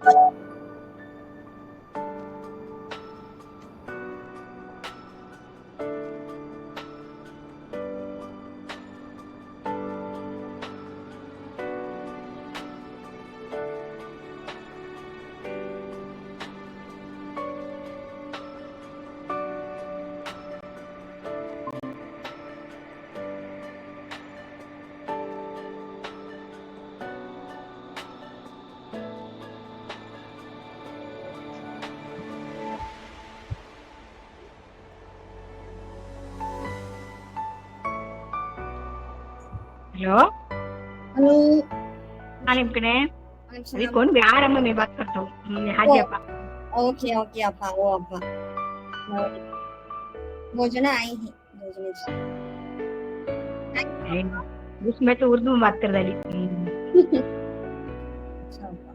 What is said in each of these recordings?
Hello hello आलिम कने అది కొని ఆరమ్మ మీ బాత్ करता हूं हाजी अपा ओके ओके अपा वो अपा वो जो ना आई थी 2 जने उसमें तो उर्दू में बात कर डाली अच्छा अपा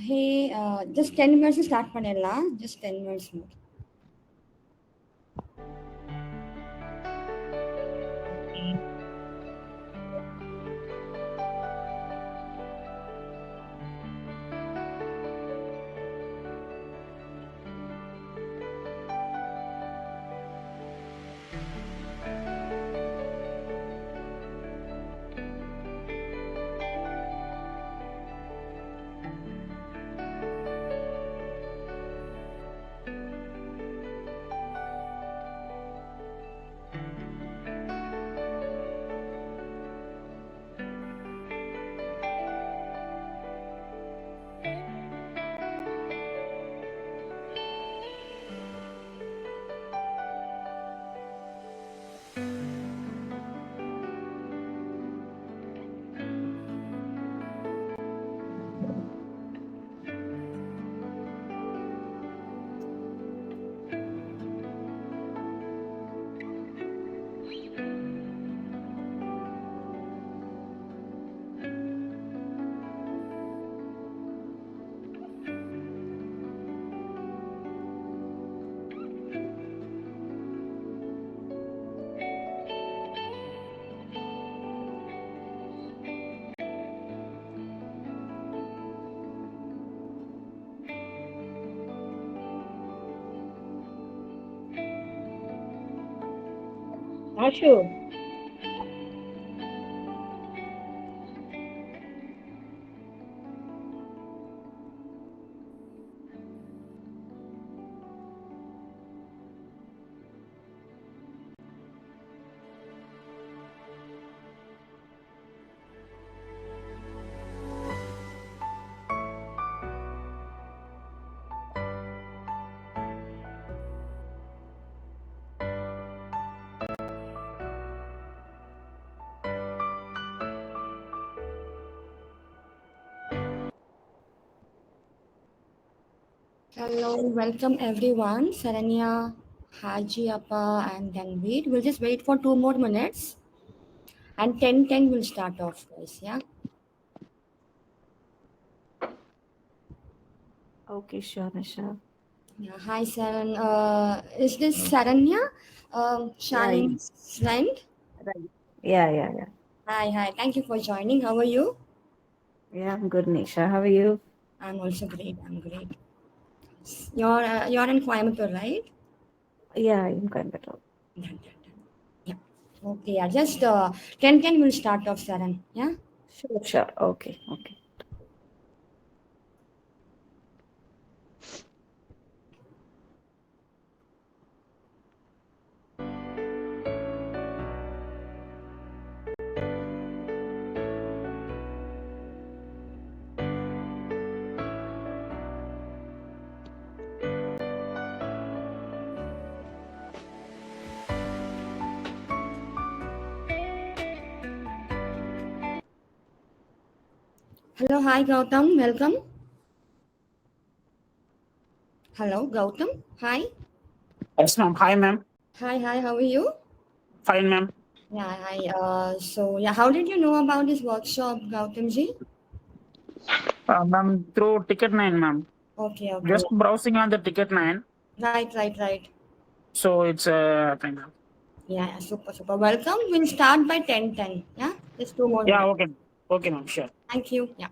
hey just 10 minutes ஸ்டார்ட் பண்ணிடலாம் just 10 minutes more Ashu hello welcome everyone Saranya Haji Appa and Tanveer we'll just wait for 2 more minutes and 10:10 will start off guys yeah Okay, sure, Nisha. Yeah, hi Saran. Is this Saranya? Yeah, Shani's friend? right. Yeah. Hi. Thank you for joining. How are you? Yeah, I'm good, Nisha. How are you? I'm also great. I'm great. You're in Coimbatore, right? Yeah, I'm kind of. Done. Yeah. Okay. Yeah. Just 10 will start off, Saran. Yeah. Sure. Okay. Hello. Hi, Gautam. Welcome. Hello, Gautam. Hi. Yes, ma'am. Hi, ma'am. Hi. How are you? Fine, ma'am. Yeah. Hi. So yeah, how did you know about this workshop, Gautamji? Ma'am, through Ticket 9, ma'am. Okay. Just browsing on the Ticket 9. Right. So it's thing, ma'am. Yeah. Super. Welcome. We'll start by 10:10. Yeah. Just 2 more Yeah, minutes. okay. Okay, ma'am. Sure. Thank you. Yeah.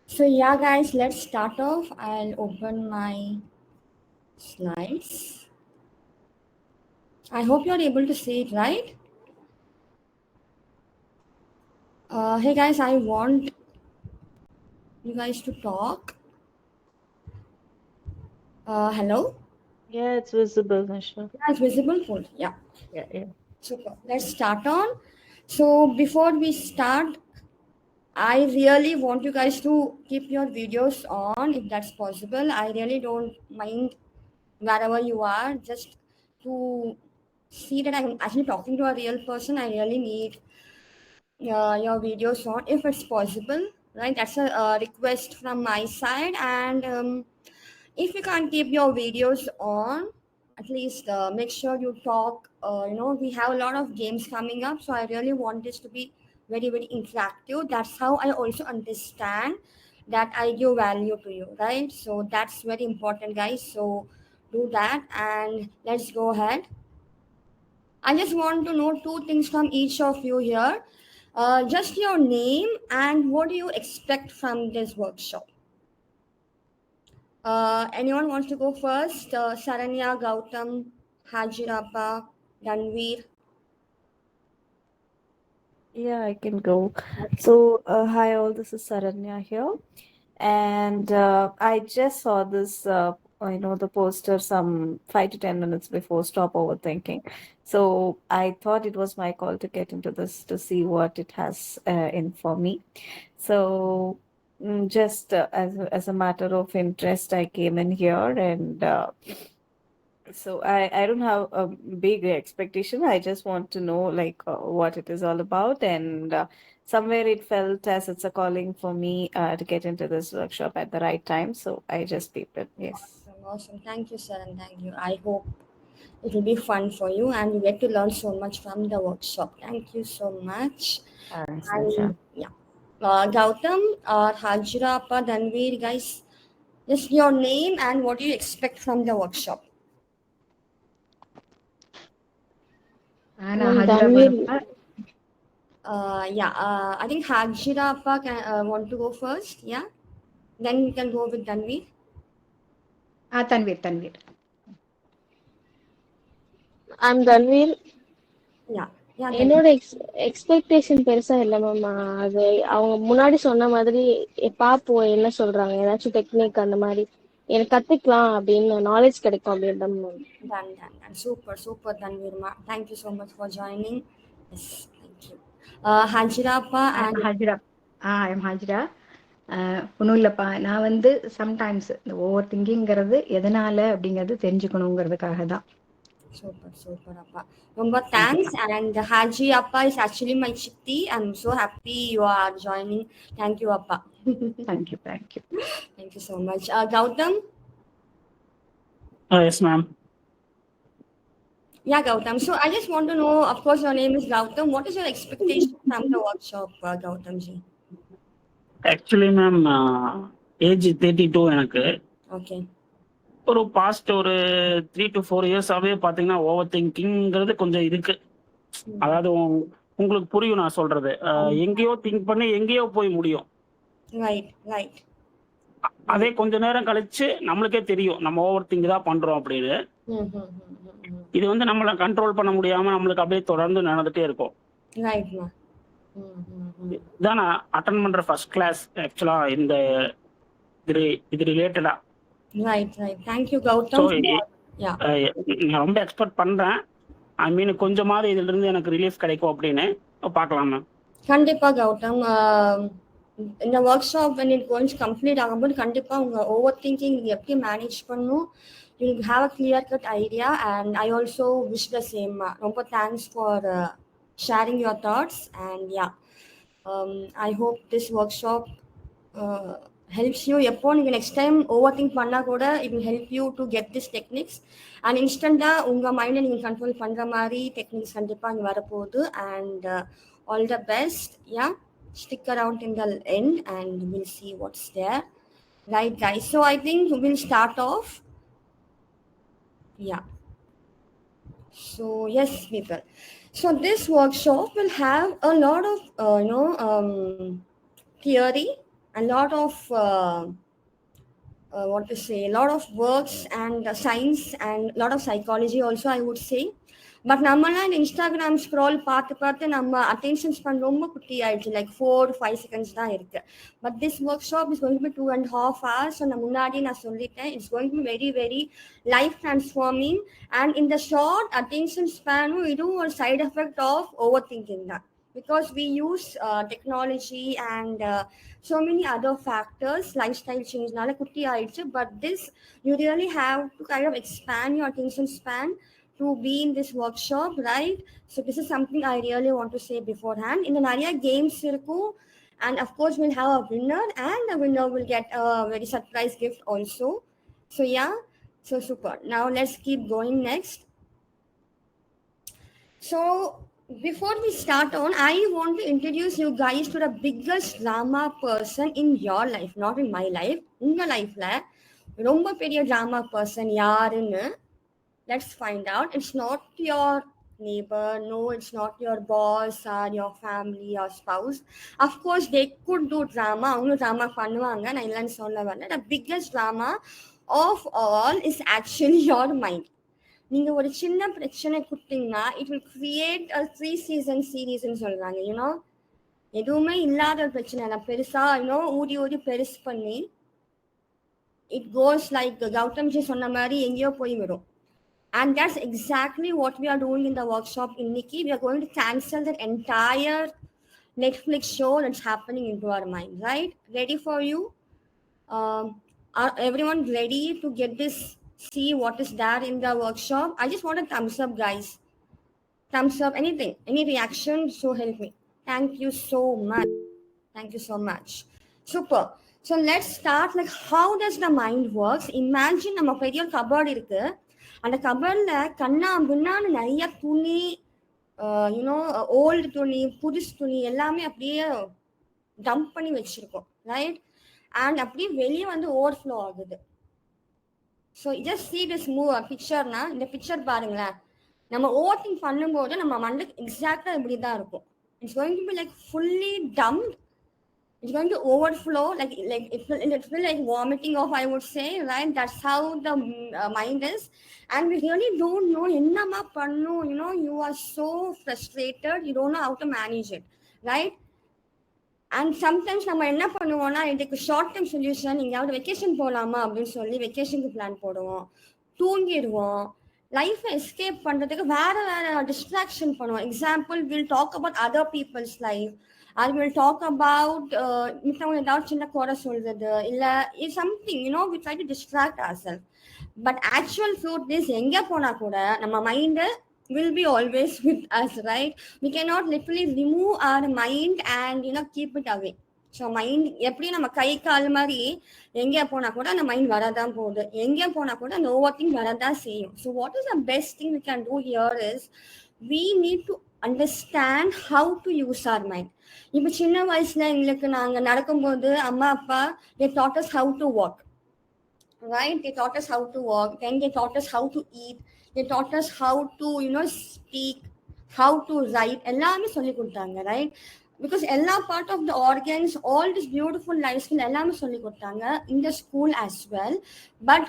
So yeah, guys, let's start off. I'll open my slides. I hope you're able to see it, right? Hey guys, I want you guys to talk. Hello? Yeah, it's visible, Nisha. Yeah, it's visible. Cool. Yeah. Yeah. Super. Let's start on. So before we start, I really want you guys to keep your videos on if that's possible. I really don't mind wherever you are, just to see that I'm actually talking to a real person. I really need your videos on if it's possible, right? That's a request from my side. And if you can't keep your videos on, at least make sure you talk. We have a lot of games coming up, so I really want this to be very interactive. That's how I also understand that I give value to you, right? So that's very important, guys. So do that, and let's go ahead. I just want to know two things from each of you here. Just your name and what do you expect from this workshop? Anyone wants to go first? Saranya, Gautam, Hajirappa, Ranveer. Yeah, I can go. So, hi all, this is Saranya here. And I just saw this, the poster some 5 to 10 minutes before Stop Overthinking. So I thought it was my call to get into this to see what it has in for me. So just as a matter of interest, I came in here and so I don't have a big expectation. I just want to know like what it is all about, and somewhere it felt as it's a calling for me to get into this workshop at the right time. So I just peeped it. Yes. Awesome. Thank you, sir, and thank you. I hope it will be fun for you and you get to learn so much from the workshop. Thank you so much. Thanks, And Nisha. yeah, Gautam or Hajra Appa Dhanveer, guys, just your name and what do you expect from the workshop? நான் Ma'am, Hajira Tanvir, பானுப்பா. I think Hajra Appa want to go first. Yeah, then we can go with Dhanveer. Tanvir. I'm Tanvir. Yeah, Dhanveer. என்னோட expectation பெருசா இல்லை ma'am. அது அவங்க முன்னாடி சொன்ன மாதிரி பார்ப்போம் என்ன சொல்றாங்க, ஏதாச்சும் டெக்னிக் அந்த மாதிரி எனக்கு கத்துக்கலாம் அப்படின்னு நாலேஜ் கிடைக்கும் அப்படின்னு ma'am. Done. Super, Dhanveer ma. Thank you so much for joining. Yes, thank you. Hajra Appa and Hajira. I'm Hajira. ஒன்றும் இல்லைப்பா, நான் வந்து சம்டைம்ஸ் இந்த ஓவர் திங்கிங்கிறது எதனால அப்படிங்கிறது தெரிஞ்சுக்கணுங்கிறதுக்காக தான். Super Appa. Romba thanks. And Haji Appa is actually my chitti. I'm so happy you are joining. Thank you, Appa. Thank you. Thank you so much. Gautam? Yes, ma'am. Yeah, Gautam. So I just want to know, of course, your name is Gautam. What is your expectation from the workshop, Gautam ji? Actually, ma'am, age 32 எனக்கு. Okay. ஒரு past ஒரு 3 to 4 இயர்ஸாவே பாத்தீங்கன்னா over திங்கிங்கிறது கொஞ்சம் இருக்கு. அதாவது உங்களுக்கு புரியும் நான் சொல்றது. எங்கேயோ திங்க் பண்ணி எங்கேயோ போய் முடியும். Right. அதே கொஞ்ச நேரம் கழிச்சு நம்மளுக்கே தெரியும் நம்ம ஓவர் திங்க் தான் பண்றோம் அப்படின்னு. இது வந்து நம்மள கண்ட்ரோல் பண்ண முடியாம நம்மளுக்கு அப்படியே தொடர்ந்து நடந்துட்டே இருக்கும். Right, ma. இதான் நான் அட்டன் பண்ற ஃபர்ஸ்ட் கிளாஸ் ஆக்சுவலா இந்த இது ரிலேட்டடா. Right. Thank you, Gautam. Yeah. நான் ரொம்ப எக்ஸ்பெக்ட் பண்றேன். ஐ மீன் கொஞ்சமாவது இதுல இருந்து எனக்கு ரிலீஃப் கிடைக்கும் அப்படின்னு பார்க்கலாம் மேம். கண்டிப்பா கௌதம், இந்த work shop when it going to complete ஆகும்போது கண்டிப்பா உங்க ஓவர் திங்கிங் எப்படி மேனேஜ் பண்ணும் you have a clear cut idea, and I also wish the same. ரொம்ப thanks for sharing your thoughts, and yeah, I hope this workshop helps you. எப்போ நீங்க next time over think பண்ணா கூட it will help you to get this techniques, and இன்ஸ்டண்டா உங்க மைண்டை நீங்க control பண்ற மாதிரி டெக்னிக்ஸ் கண்டிப்பா இங்க வரப்போகுது. And all the best. Yeah, stick around in the end and we'll see what's there. Right, guys, so I think we'll start off. Yeah, so yes people, so this workshop will have a lot of theory, a lot of what to say, a lot of works and science and a lot of psychology also, I would say. But நம்மளாம் இந்த Instagram scroll பார்த்து நம்ம attention span ரொம்ப குட்டி ஆயிடுச்சு, like 4-5 seconds தான் இருக்கு. But this workshop is going to be 2.5 hours. நான் முன்னாடி நான் சொல்லிட்டேன், it's going to be very very life transforming. And இந்த ஷார்ட் அட்டென்ஷன் ஸ்பேனும் இதுவும் ஒரு side effect of overthinking தான், because we use technology and so many other factors, lifestyle change nala kutti aichu. But this, you really have to kind of expand your attention span to be in this workshop, right? So this is something I really want to say beforehand. In the nariya games irukku, and of course we'll have a winner, and the winner will get a very surprise gift also. So yeah, so super. Now let's keep going next. So before we start on, I want to introduce you guys to the biggest drama person in your life, not in my life. Unga life la romba periya drama person yarunu. Let's find out. It's not your neighbor, no, it's not your boss or your family or spouse. Of course they could do drama, avanga drama பண்ணுவாங்க, நான் இல்லன்னு சொல்ல வரல. The biggest drama of all is actually your mind. நீங்க ஒரு சின்ன பிரச்சனை கொடுத்தீங்கன்னா it will create a 3-season series ன்னு சொல்றாங்க, you know. எதுவுமே இல்லாத ஒரு பிரச்சனை நான் பெருசா ஊதி ஊதி பெருசு பண்ணி இட் கோஸ் லைக் கௌதம்ஜி சொன்ன மாதிரி எங்கேயோ போய் விடும். And that's exactly what we are doing in the workshop in Nikki. We are going to cancel that entire Netflix show that's happening into our mind, right? Ready for you? Are everyone ready to get this, see what is there in the workshop? I just want a thumbs up, guys. Thumbs up, anything, any reaction, so help me. Thank you so much. Thank you so much. Super. So let's start. Like, how does the mind works? Imagine நம்ம பெரிய ஒரு cupboard இருக்கு. அந்த கபோர்ட்ல கண்ணா பின்னான்னு நிறைய துணி, old துணி, புதுசு துணி எல்லாமே அப்படியே டம்ப் பண்ணி வச்சிருக்கோம், ரைட்? அண்ட் அப்படியே வெளியே வந்து ஓவர்ஃப்ளோ ஆகுது. ஸோ ஜஸ்ட் see this பிக்சர்னா இந்த பிக்சர் பாருங்களேன். நம்ம ஓவர் திங்க் பண்ணும்போது நம்ம மண்ணுக்கு எக்ஸாக்டா இப்படி தான் இருக்கும். It's going to be like fully dump. It's going to overflow, like it will like vomiting off, I would say, right? That's how the mind is, and we really don't know ennama pannu. You are so frustrated, you don't know how to manage it, right? And sometimes நம்ம என்ன பண்ணுவோம்னா, இதுக்கு short time solution, எங்கேயாவது vacation போகலாமா அப்படின்னு சொல்லி வெக்கேஷனுக்கு plan போடுவோம், தூங்கிடுவோம். லைஃப்பை எஸ்கேப் பண்றதுக்கு வேற வேற டிஸ்ட்ராக்ஷன் பண்ணுவோம். Example, will talk about other people's life. I will talk about மித்தவங்க ஏதாவது சின்ன குறை சொல்றது இல்லை something, we try to distract ourselves. But actual truth is, எங்க போனா கூட நம்ம mind will be always with us, right? We cannot literally remove our mind and keep it away. So mind எப்படி நம்ம கை கால் மாதிரி எங்கே போனா கூட அந்த மைண்ட் வரதான் போகுது, எங்கே போனா கூட அந்த ஓவர் திங்க் வரதான் செய்யும். So what is the best thing we can do here is we need to understand how to use our mind. இப்போ சின்ன வயசுல எங்களுக்கு நாங்க நடக்கும்போது அம்மா அப்பா they taught us how to walk, right? They taught us how to walk, then they taught us how to eat, they taught us how to speak, how to write, எல்லாமே சொல்லி கொடுத்தாங்க, right? Because எல்லா part of the organs, all this beautiful life skill எல்லாமே சொல்லி கொடுத்தாங்க in the school as well. But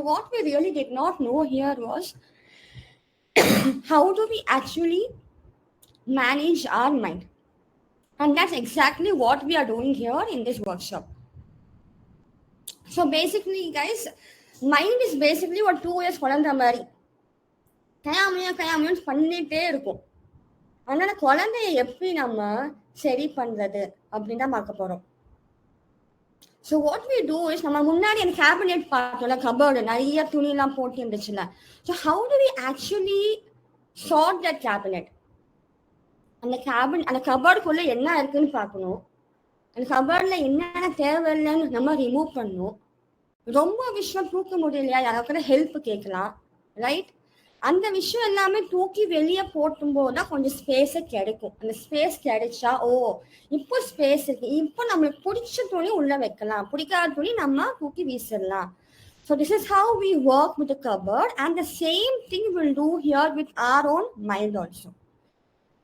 what we really did not know here was how do we actually manage our mind. And that's exactly what we are doing here in this workshop. So basically guys, mind is basically ஒரு 2 years குழந்தை மாதிரி கயாமையா பண்ணிட்டே இருக்கும். அதனால குழந்தைய எப்படி நம்ம சரி பண்றது அப்படின்னு தான் பார்க்க போறோம். So what we do is, நம்ம முன்னாடி அந்த கேபினெட் பார்த்தோம்ல, கபோர்டு நிறைய துணிலாம் போட்டு இருந்துச்சுல. So how do we actually sort that cabinet? அந்த கபோர்டுக்குள்ள என்ன இருக்குன்னு பார்க்கணும். அந்த கபோர்ட்ல என்னென்ன தேவையில்லைன்னு நம்ம ரிமூவ் பண்ணணும். ரொம்ப விஷயம் தூக்க முடியலையா, யாராவது ஹெல்ப் கேட்கலாம், ரைட்? அந்த விஷயம் எல்லாமே தூக்கி வெளியே போட்டும்போது தான் கொஞ்சம் ஸ்பேஸை கிடைக்கும். அந்த ஸ்பேஸ் கிடைச்சா இப்போ ஸ்பேஸ் இருக்கு, இப்போ நம்மளுக்கு பிடிச்ச துணி உள்ள வைக்கலாம், பிடிக்காத துணி நம்ம தூக்கி வீசிடலாம். So this is how we work with the cupboard, and the same thing we'll do here with our own mind also.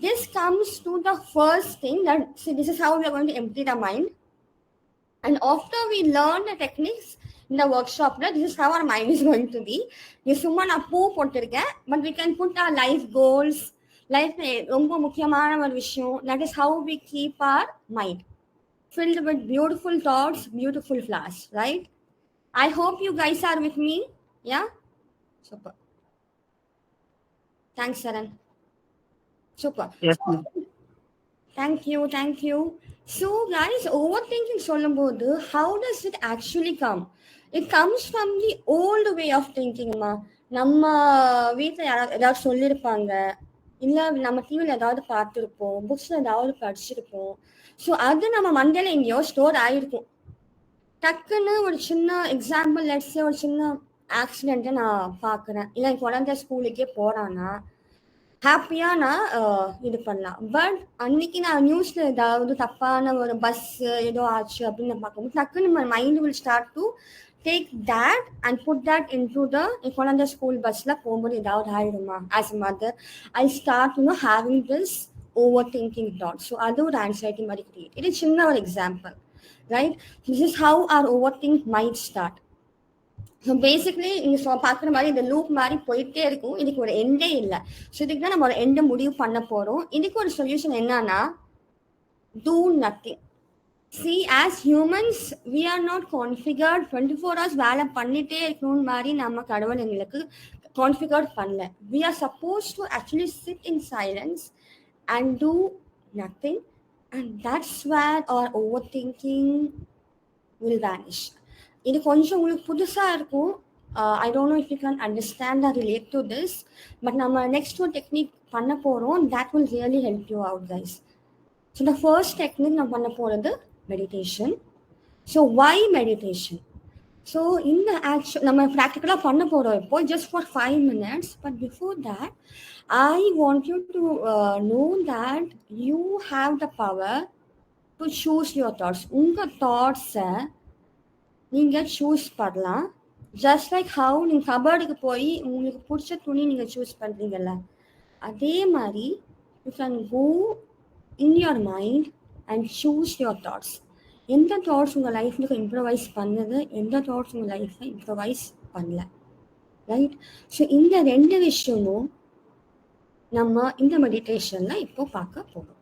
This comes to the first thing that, see, this is how we are going to empty the mind. And after we learn the techniques in the workshop, this is how our mind is going to be. This woman appu potirken, but we can put our life goals, life romba mukkiyamaana or vishayam. That is how we keep our mind filled with beautiful thoughts, beautiful flowers, right? I hope you guys are with me. Yeah, super. Thanks, Saran. Super. Yes. Thank you. So guys, overthinking சொல்லும்போது how does it actually come? It comes from the old way of thinking. நம்ம வீட்டில் ஏதாவது சொல்லியிருப்பாங்க, இல்லை நம்ம டிவியில் ஏதாவது பார்த்துருப்போம், புக்ஸில் ஏதாவது படிச்சிருப்போம். ஸோ அது நம்ம மண்டையில் எங்கேயோ ஸ்டோர் ஆகிருக்கும். டக்குன்னு ஒரு சின்ன எக்ஸாம்பிள், லெட்ஸே ஒரு சின்ன ஆக்சிடென்ட்டை நான் பார்க்குறேன், இல்லை என் குழந்தை ஸ்கூலுக்கே போகிறான்னா ஹாப்பியா நான் இது பண்ணலாம். பட் அன்னைக்கு நான் நியூஸ்ல ஏதாவது தப்பான ஒரு பஸ் ஏதோ ஆச்சு அப்படின்னு நான் பார்க்கும்போது டக்குன்னு நம்ம mind will start to take that and put that into the குழந்தை ஸ்கூல் பஸ்ல போகும்போது ஏதாவது ஆயிடுமா as a mother I start having this overthinking thought. So அது ஒரு ஆன்சைட்டி மாதிரி கிரியேட். இது சின்ன ஒரு example, right? This is how our overthink might start. So basically நீங்கள் பார்க்குற மாதிரி இந்த லூப் மாதிரி போயிட்டே இருக்கும். இதுக்கு ஒரு எண்டே இல்லை. ஸோ இதுக்கு தான் நம்ம ஒரு எண்டை முடிவு பண்ண போகிறோம். இதுக்கு ஒரு சொல்யூஷன் என்னன்னா, two nothing. See, as humans, we are not configured 24 hours வேலை பண்ணிட்டே இருக்கணும் மாதிரி நம்ம கடவுள் எங்களுக்கு கான்ஃபிகர் பண்ணல. We are supposed to actually sit in silence and do nothing, and that's where our overthinking will vanish. இது கொஞ்சம் உங்களுக்கு புதுசாக இருக்கும். I don't know if you can understand or relate to this, but நம்ம next ஒரு technique பண்ண போகிறோம். That will really help you out, guys. So the first technique நம்ம பண்ண போகிறது meditation. So why meditation? So in the actual நம்ம practically பண்ண போறோம் இப்போ just for 5 minutes, but before that I want you to know that you have the power to choose your thoughts. உங்க thoughts-ஐ நீங்க choose பண்ணலாம். just like how நீங்க கபர்டுக்கு போய் உங்களுக்கு பிடிச்ச துணி நீங்க choose பண்றீங்கல்ல, அதே மாதிரி you can go in your mind and choose your thoughts. எந்த தாட்ஸ் உங்கள் லைஃப்ல இம்ப்ரவைஸ் பண்ணுது, எந்த தாட்ஸ் உங்கள் லைஃப்ல இம்ப்ரவைஸ் பண்ணல, ரைட்? ஸோ இந்த ரெண்டு விஷயமும் நம்ம இந்த மெடிடேஷன்ல இப்போ பார்க்க போகிறோம்.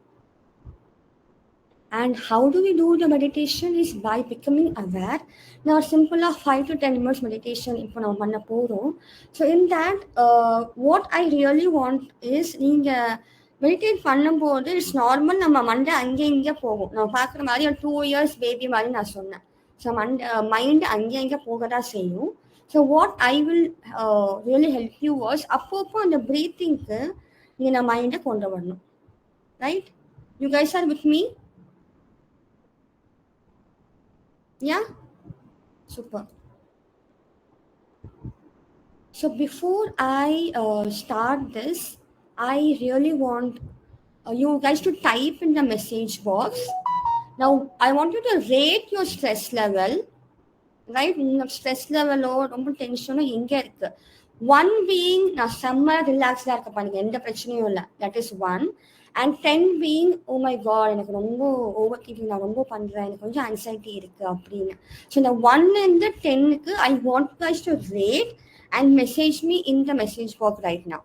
And how do we do the meditation is by becoming aware. Now simple 5 to 10 minutes meditation இப்போ நம்ம பண்ண போகிறோம். So in that what I really want is நீங்கள் மெடிடேட் பண்ணும்போது இட்ஸ் நார்மல், நம்ம மண்டை அங்கே இங்கே போகும். நம்ம பார்க்குற மாதிரி ஒரு 2 years பேபி மாதிரி நான் சொன்னேன். ஸோ மைண்டு அங்கே இங்கே போக தான் செய்யும். So what I will really help you was அப்பப்போ அந்த ப்ரீத்திங்க்கு நீங்கள் நான் மைண்டை கொண்டு வரணும், right? You guys are with me? Yeah, super. So before I start this, I really want you guys to type in the message box. Now I want you to rate your stress level, right? Your stress level or ரொம்ப டென்ஷனோ எங்க இருக்கு. 1 being நான் செம்ம ரிலாக்ஸ்டா இருக்க பாருங்க, எந்த பிரச்சனையும் இல்லை, that is 1. And 10 being oh my god எனக்கு ரொம்ப ஓவர் திங்கிங், நான் ரொம்ப பண்றேன், எனக்கு கொஞ்சம் anxiety இருக்கு அப்படின்னு. ஸோ இந்த 1 and 10க்கு I want you guys to rate and message me in the message box right now.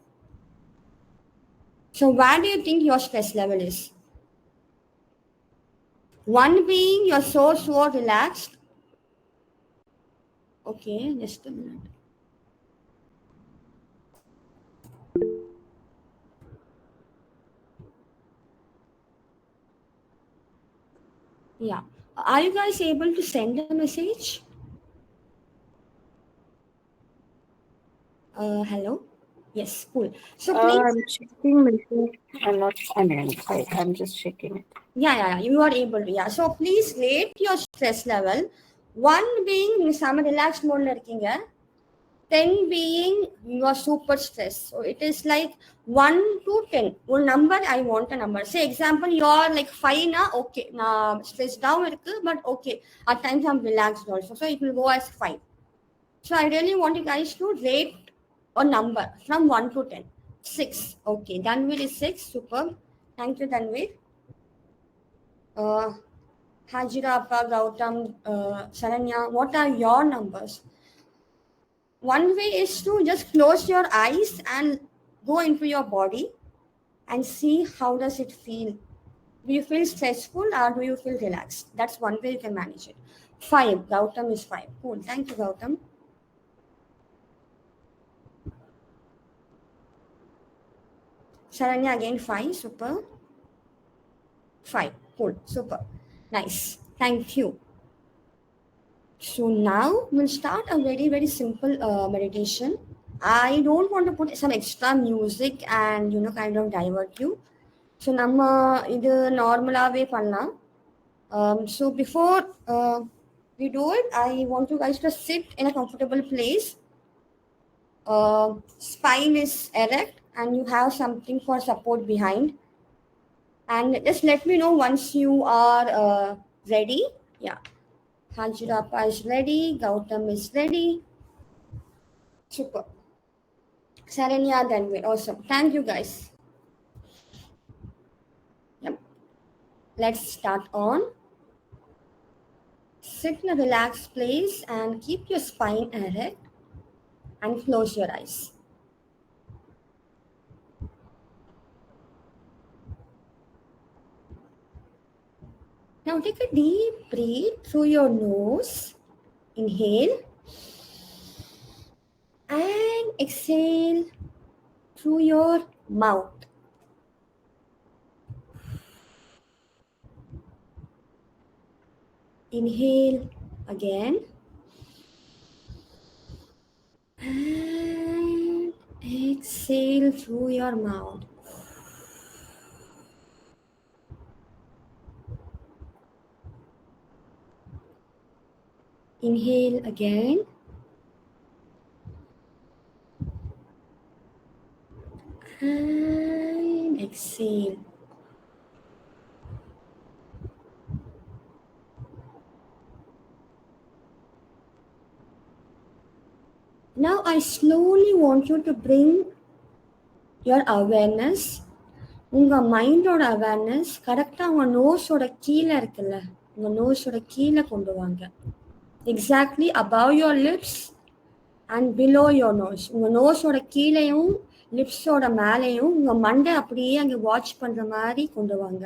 So where do you think your stress level is? 1 being you're so relaxed. Okay, just a minute. Yeah. Are you guys able to send a message? Hello? Yes, cool. So please. I'm checking my phone. I'm just checking it. Yeah, you are able to. Yeah. So please rate your stress level. 1 being you are relaxed mode la irkeenga. 10 being you are super stressed. So it is like 1 to 10. One number, I want a number. Say example, you are like 5 na, okay. Na stressed down irukku, but okay. At times I'm relaxed also. So it will go as 5. So I really want you guys to rate a number from 1 to 10. 6. Okay. Danveer is 6. Super. Thank you, Danveer. Hajira, Appa, Gautam, Saranya, what are your numbers? One way is to just close your eyes and go into your body and see how does it feel. Do you feel stressful or do you feel relaxed? That's one way you can manage it. 5. Gautam is 5. Cool. Thank you, Gautam. Saranya again 5. Super. 5. Cool. Super. Nice. Thank you. So now we'll start a very simple meditation. I don't want to put some extra music and kind of divert you. So நம்ம இது நார்மலாவே பண்ணலாம். So before we do it, I want you guys to sit in a comfortable place. Spine is erect and you have something for support behind. And just let me know once you are ready. Yeah. Hajirappa is ready. Gautam is ready. Super. Saranya, then wait. Awesome. Thank you, guys. Yep. Let's start on Sit in a relaxed place and keep your spine erect and close your eyes. Now take a deep breath through your nose. Inhale and exhale through your mouth. Inhale again and exhale through your mouth. Inhale again and exhale. Now I slowly want you to bring your awareness, உங்க மைண்டோட awareness கரெக்டா உங்க நோஸோட கீழே இருக்குல்ல, உங்க நோஸோட கீழே கொண்டு வாங்க. Exactly above your lips and below your nose. உங்க நோஸோட கீழேயும் லிப்ஸோட மேலேயும் உங்க மண்டை அப்படியே அங்கே வாட்ச் பண்ற மாதிரி கொண்டு வாங்க.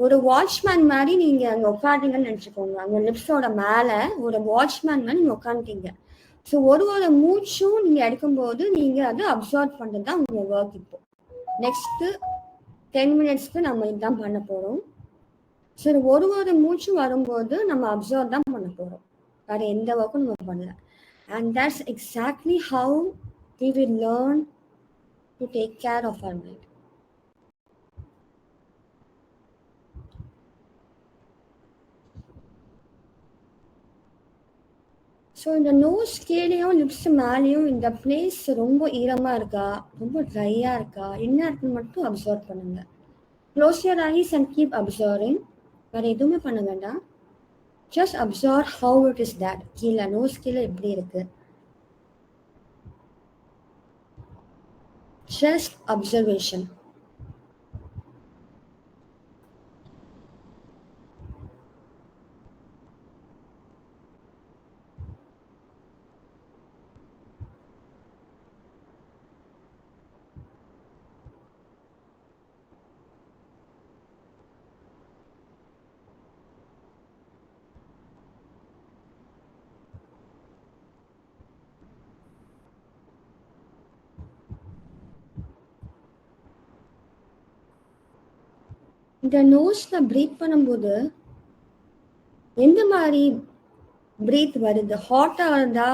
ஒரு வாட்ச்மேன் மாதிரி நீங்க அங்க உட்காந்துங்கன்னு நினைச்சுக்கோங்க. அங்க லிப்ஸோட மேல ஒரு வாட்ச்மேன் மாதிரி நீங்க உட்காந்துட்டீங்க. ஸோ ஒரு மூச்சும் நீங்க எடுக்கும்போது நீங்க அதை அப்சர்வ் பண்றது தான் உங்க ஒர்க். இப்போ நெக்ஸ்ட் 10 மினிட்ஸ்க்கு நம்ம இதுதான் பண்ண போறோம். சரி, ஒரு மூச்சு வரும்போது நம்ம அப்சர்வ் தான் பண்ண போறோம், வேற எந்த ஒர்க்கும் நம்ம பண்ணல. And that's exactly how we will learn to take care of our mind. So இந்த நோஸ் கீழேயும் லிப்ஸ் மேலேயும் இந்த பிளேஸ் ரொம்ப ஈரமாக இருக்கா, ரொம்ப ட்ரையாக இருக்கா, என்ன இருக்குன்னு மட்டும் அப்சர்வ் பண்ணுங்க. Close your eyes and keep observing. வேறு எதுவுமே பண்ண வேண்டாம். Just observe how it is that. கீழே நோஸ் கீழே எப்படி இருக்கு, just observation. இந்த நோஸ்ல பிரீத் பண்ணும்போது எந்த மாதிரி பிரீத் வருது? ஹாட்டா வருதா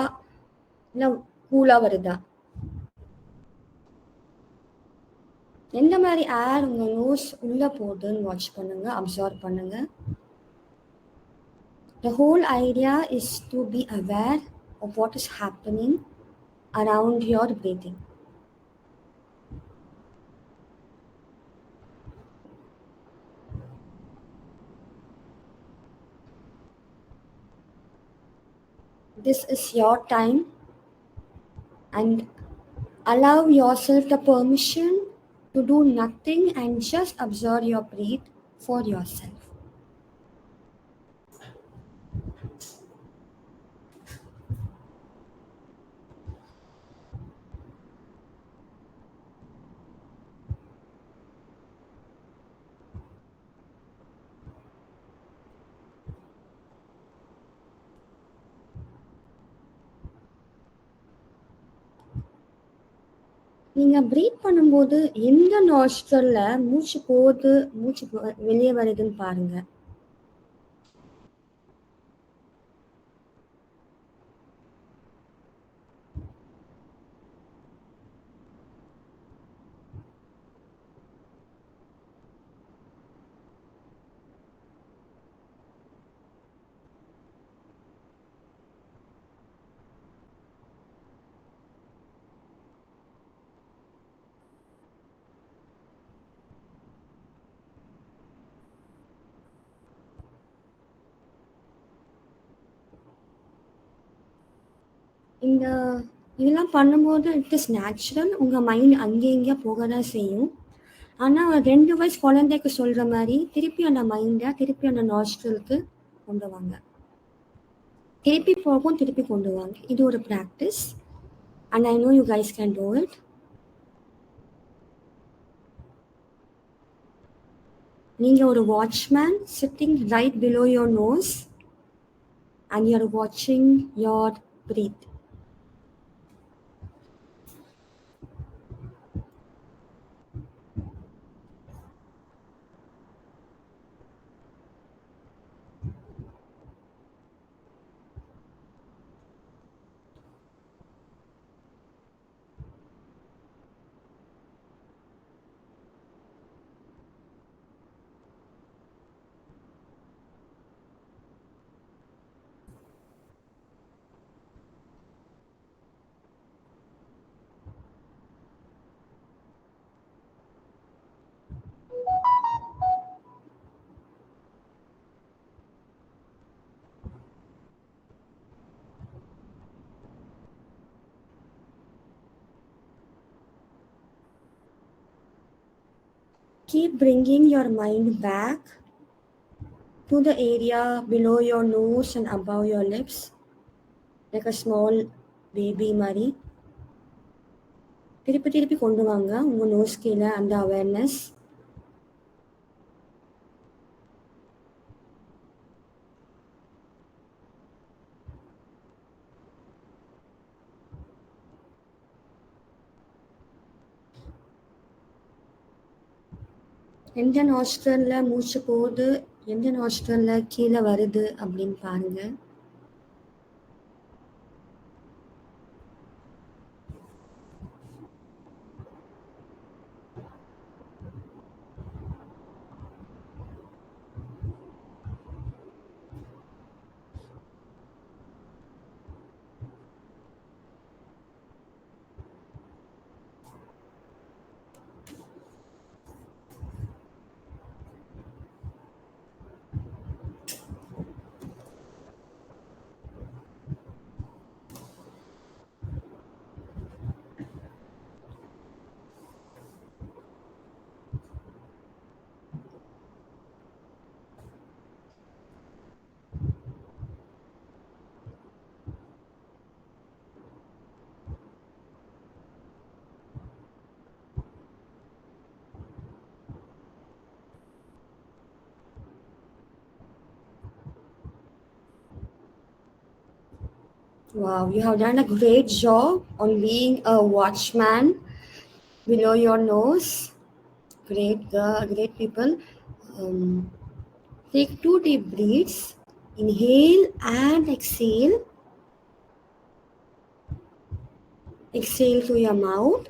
இல்லை கூலா வருதா? எந்த மாதிரி ஏர் உங்க நோஸ் உள்ள போகுதுன்னு வாட்ச் பண்ணுங்க, அப்சர்வ் பண்ணுங்க. The whole idea is to be aware of what is happening around your breathing. This is your time, and allow yourself the permission to do nothing and just observe your breath for yourself. நீங்க breath பண்ணும்போது எந்த நாஸ்ட்ரல்ல மூச்சு போகுது, மூச்சு வெளியே வருதுன்னு பாருங்க. இந்த இதெல்லாம் பண்ணும்போது இட் இஸ் நேச்சுரல். உங்கள் மைண்ட் அங்கே இங்கே போக தான் செய்யும். ஆனால் 2 வயசு குழந்தைக்கு சொல்கிற மாதிரி திருப்பி அந்த மைண்டை திருப்பி அந்த நாஸ்ட்ரலுக்கு கொண்டு வாங்க. திருப்பி போகும், திருப்பி கொண்டு வாங்க. இது ஒரு practice. And I know you guys can do it. நீங்க ஒரு watchman sitting right below your nose and you are watching your breath. Keep bringing your mind back to the area below your nose and above your lips, like a small baby மாதிரி. திருப்பி திருப்பி கொண்டு வாங்க உங்க nose கீழே அந்த awareness. எந்த நாஸ்ட்ரல்ல மூச்சு போகுது, எந்த நாஸ்ட்ரல்ல கீழே வருது அப்படின்னு பாருங்க. Wow, you have done a great job on being a watchman below your nose. Great, great people. Take 2 deep breaths. Inhale and exhale. Exhale through your mouth.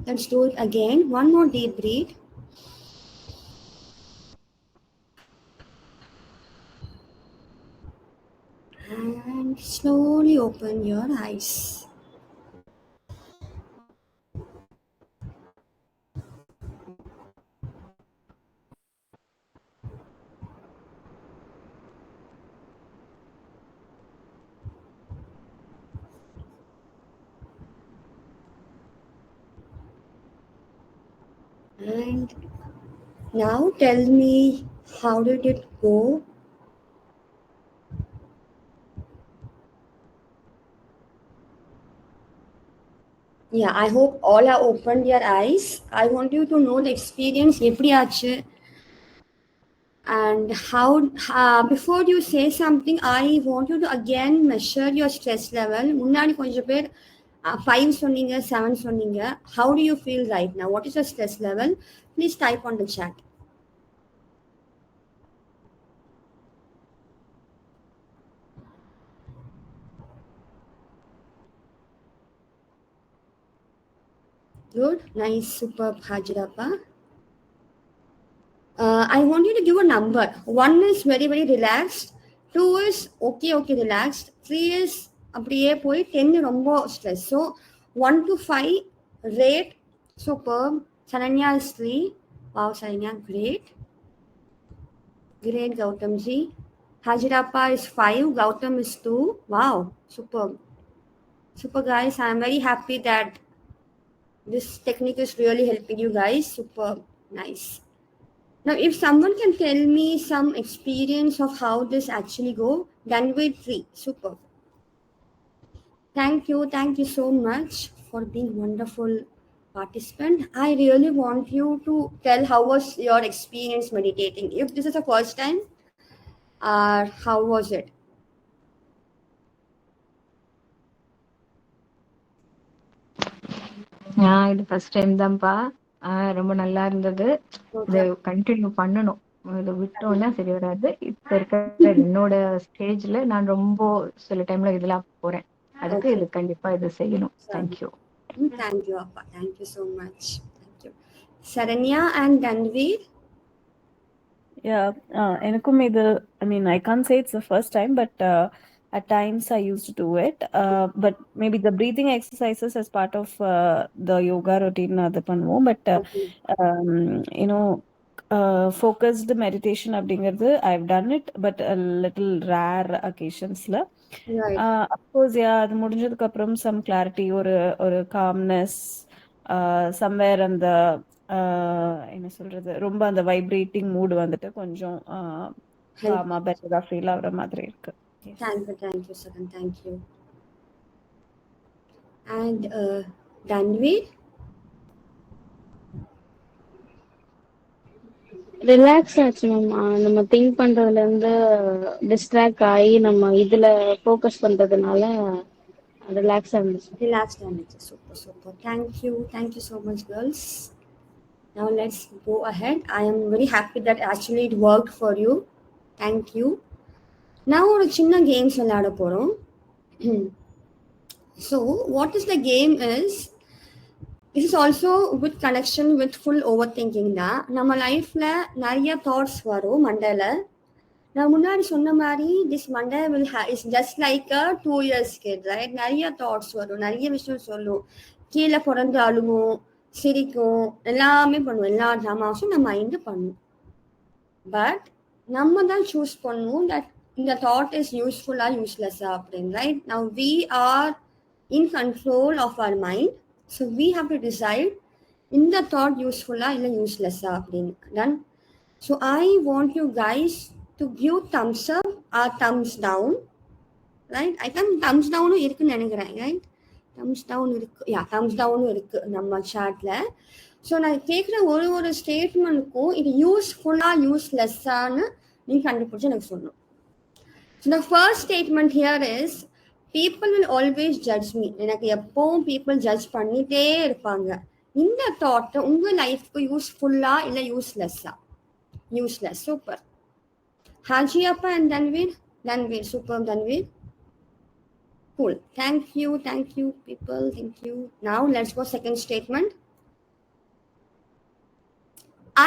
Let's do it again. One more deep breath. And slowly open your eyes. And now tell me, how did it go? Yeah, I hope all have opened your eyes. I want you to know the experience எப்படி ஆச்சு. And how, before you say something, I want you to again measure your stress level. முன்னாடி கொஞ்சம் பேர் 5 சொன்னீங்க, 7 சொன்னீங்க. How do you feel right now? What is your stress level? Please type on the chat. Good, nice, superb, Hajirappa. I want you to give a number. 1 is very, very relaxed. 2 is okay, relaxed. 3 is அப்படியே போய் 10 ரொம்ப stress. So 1 to 5 rate, superb. Sananya is 3. Wow, Sananya, great. Great, Gautamji. Hajirappa is 5. Gautam is 2. Wow, superb. Super, guys. I am very happy that This technique is really helping you guys. Super nice. Now, if someone can tell me some experience of how this actually go, then with 3. Super. Thank you so much for being wonderful participant. I really want you to tell how was your experience meditating. If this is the first time, how was it? இது first time தான்ப்பா. ரொம்ப நல்லா இருந்தது. இது continue பண்ணணும். இதை விட்டோம்னா சரி வராது. இப்ப இருக்கிற என்னோட ஸ்டேஜ்ல நான் ரொம்ப சில டைம்ல இதெல்லாம் போறேன். அதுக்கு இது கண்டிப்பா இது செய்யணும். Thank you. Thank you, Appa. Thank you so much. Thank you. Saranya and Danveer. Yeah, எனக்கும் இது, I mean, I can't say it's the first time, but at times I used to do it. But maybe the breathing exercises as part of the yoga routine அது பண்ணுவோம். But you know, focused meditation அப்படிங்கிறது I've done it, but a little rare occasionsல. Right. Of course, yeah, அது முடிஞ்சதுக்கு அப்புறம் some clarity, ஒரு calmness, somewhere அந்த என்ன சொல்றது, ரொம்ப அந்த வைப்ரேட்டிங் மூட் வந்துட்டு கொஞ்சம் காமா பெட்டரா ஃபீல் ஆகுற மாதிரி இருக்கு. Thank you, Saran. Thank you. And Danveer? Relax ஆச்சு மேம். நம்ம திங்க் பண்றதுல இருந்து டிஸ்ட்ராக்ட் ஆகி நம்ம இதுல ஃபோக்கஸ் பண்றதுனால ரிலாக்ஸ் ஆச்சு. Relaxed ஆச்சு. Super. Thank you so much, girls. Now let's go ahead. I am very happy that actually it worked for you. Thank you. Now ஒரு சின்ன கேம்ஸ் விளையாட போறோம். So what is the game is, this is also with connection with full overthinking தான். நம்ம லைஃப்ல நிறைய thoughts வரும் மண்டையில. நான் முன்னாடி சொன்ன மாதிரி this Monday will is just like a 2 years kid, right? நிறைய தாட்ஸ் வரும், நிறைய விஷயம் சொல்லும், கீழே பிறந்து அழுவும், சிரிக்கும், எல்லாமே பண்ணுவோம், எல்லா ட்ராமாஸும் நம்ம மைண்டு பண்ணும். பட் நம்ம தான் சூஸ் பண்ணுவோம் தட் இந்த தாட் இஸ் யூஸ்ஃபுல்லா யூஸ்லெஸ்ஸா அப்படின்னு, right? Now we are in control of our mind. So we have to decide இந்த தாட் யூஸ்ஃபுல்லா இல்லை யூஸ்லெஸ்ஸா அப்படின்னு. Done. So I want you guys to give thumbs up or thumbs down, right? I think thumbs down இருக்குன்னு நினைக்கிறேன், right? thumbs down இருக்கு, thumbs down இருக்கு நம்ம சாட்ல. ஸோ நான் கேட்குற ஒரு ஸ்டேட்மெண்ட்டுக்கும் இது யூஸ்ஃபுல்லா யூஸ்லெஸ்ஸான்னு நீங்க கண்டுபிடிச்சு எனக்கு சொல்லணும். So the first statement here is, people will always judge me. எனக்கு எப்பவும் people ஜட்ஜ் பண்ணிட்டே இருப்பாங்க. இந்த தாட் உங்க லைஃப்க்கு யூஸ்ஃபுல்லா இல்லை யூஸ்லெஸ்ஸா? Useless. Super. Haji Appa and Danveer. Super, Danveer. Cool. Thank you, people. Thank you. Now let's go second statement.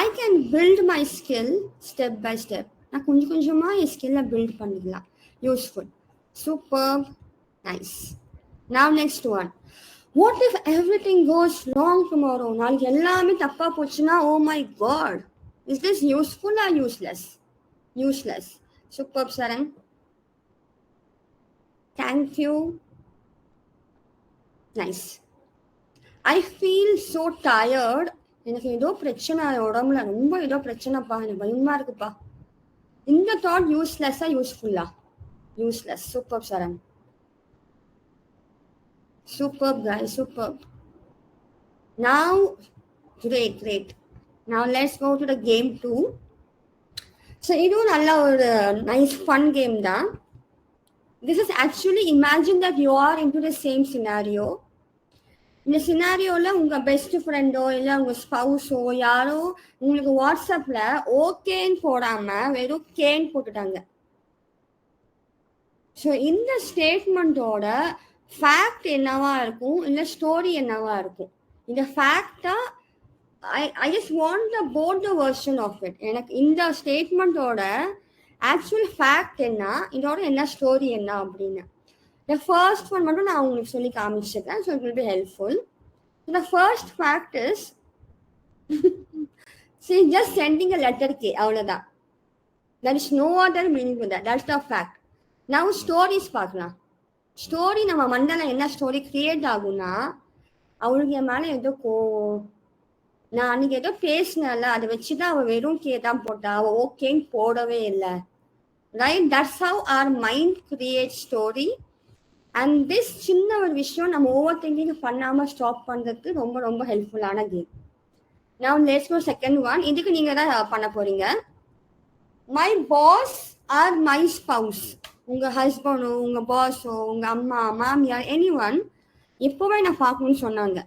I can build my skill step by step. நான் கொஞ்சமா என் ஸ்கில்லை பில்ட் பண்ணிக்கலாம். Useful. Superb. Nice. Now next one. What if everything goes wrong tomorrow? நாளைக்கு எல்லாமே தப்பா போச்சுன்னா, oh my god. Is this useful or useless? Useless. Superb, Saran. Thank you. Nice. I feel so tired. எனக்கு ஏதோ பிரச்சனை உடம்புல, ரொம்ப ஏதோ பிரச்சனைப்பா, எனக்கு பயமா இருக்குப்பா. இந்த தாட் யூஸ்லெஸ்ஸா யூஸ்ஃபுல்லா? Useless. Super, Charan. Superb, guys. Superb. Now, great. Now let's go to the game 2. So இதுவும் நல்ல ஒரு nice fun game தான். This is actually, imagine that you are into the same scenario. இந்த சினாரியோல உங்க பெஸ்ட் ஃப்ரெண்டோ இல்லை உங்க ஸ்பவுஸோ யாரோ உங்களுக்கு வாட்ஸ்அப்ல ஓகேன்னு போடாம வெறும் கேன்னு போட்டுட்டாங்க. ஸோ இந்த ஸ்டேட்மெண்ட்டோட ஃபேக்ட் என்னவா இருக்கும், இல்லை ஸ்டோரி என்னவா இருக்கும்? இந்த ஃபேக்டா I just want both the version of it. எனக்கு இந்த ஸ்டேட்மெண்ட்டோட ஆக்சுவல் ஃபேக்ட் என்ன, இதோட என்ன ஸ்டோரி என்ன அப்படின்னு. The first one மட்டும் நான் உங்களுக்கு சொல்லி காமிச்சிருக்கேன். So it will be helpful. So the first fact is, see, just sending a letter K, அவ்வளோதான். There is no other meaning to that. That's the fact. Now stories பார்க்கலாம். Story நம்ம மண்டல என்ன ஸ்டோரி கிரியேட் ஆகும்னா, அவளுக்கு என் மேல ஏதோ நான் அன்னைக்கு ஏதோ பேசினேன்ல, அதை வச்சுதான் அவ வெறும் தான் போட்டா, அவ ஓகேன்னு போடவே இல்லை. Right, that's how are mind create story. And this சின்ன ஒரு விஷயம் நம்ம ஓவர் திங்கிங் பண்ணாம ஸ்டாப் பண்றதுக்கு ரொம்ப ரொம்ப ஹெல்ப்ஃபுல்லான game. Now let's go second one. இதுக்கு நீங்க தான் பண்ண போறீங்க. My boss or my spouse, உங்க ஹஸ்பண்டோ, உங்க பாஸோ, உங்க அம்மா, மாமியார், anyone எப்பவே நான் பார்க்கணும்னு சொன்னாங்க.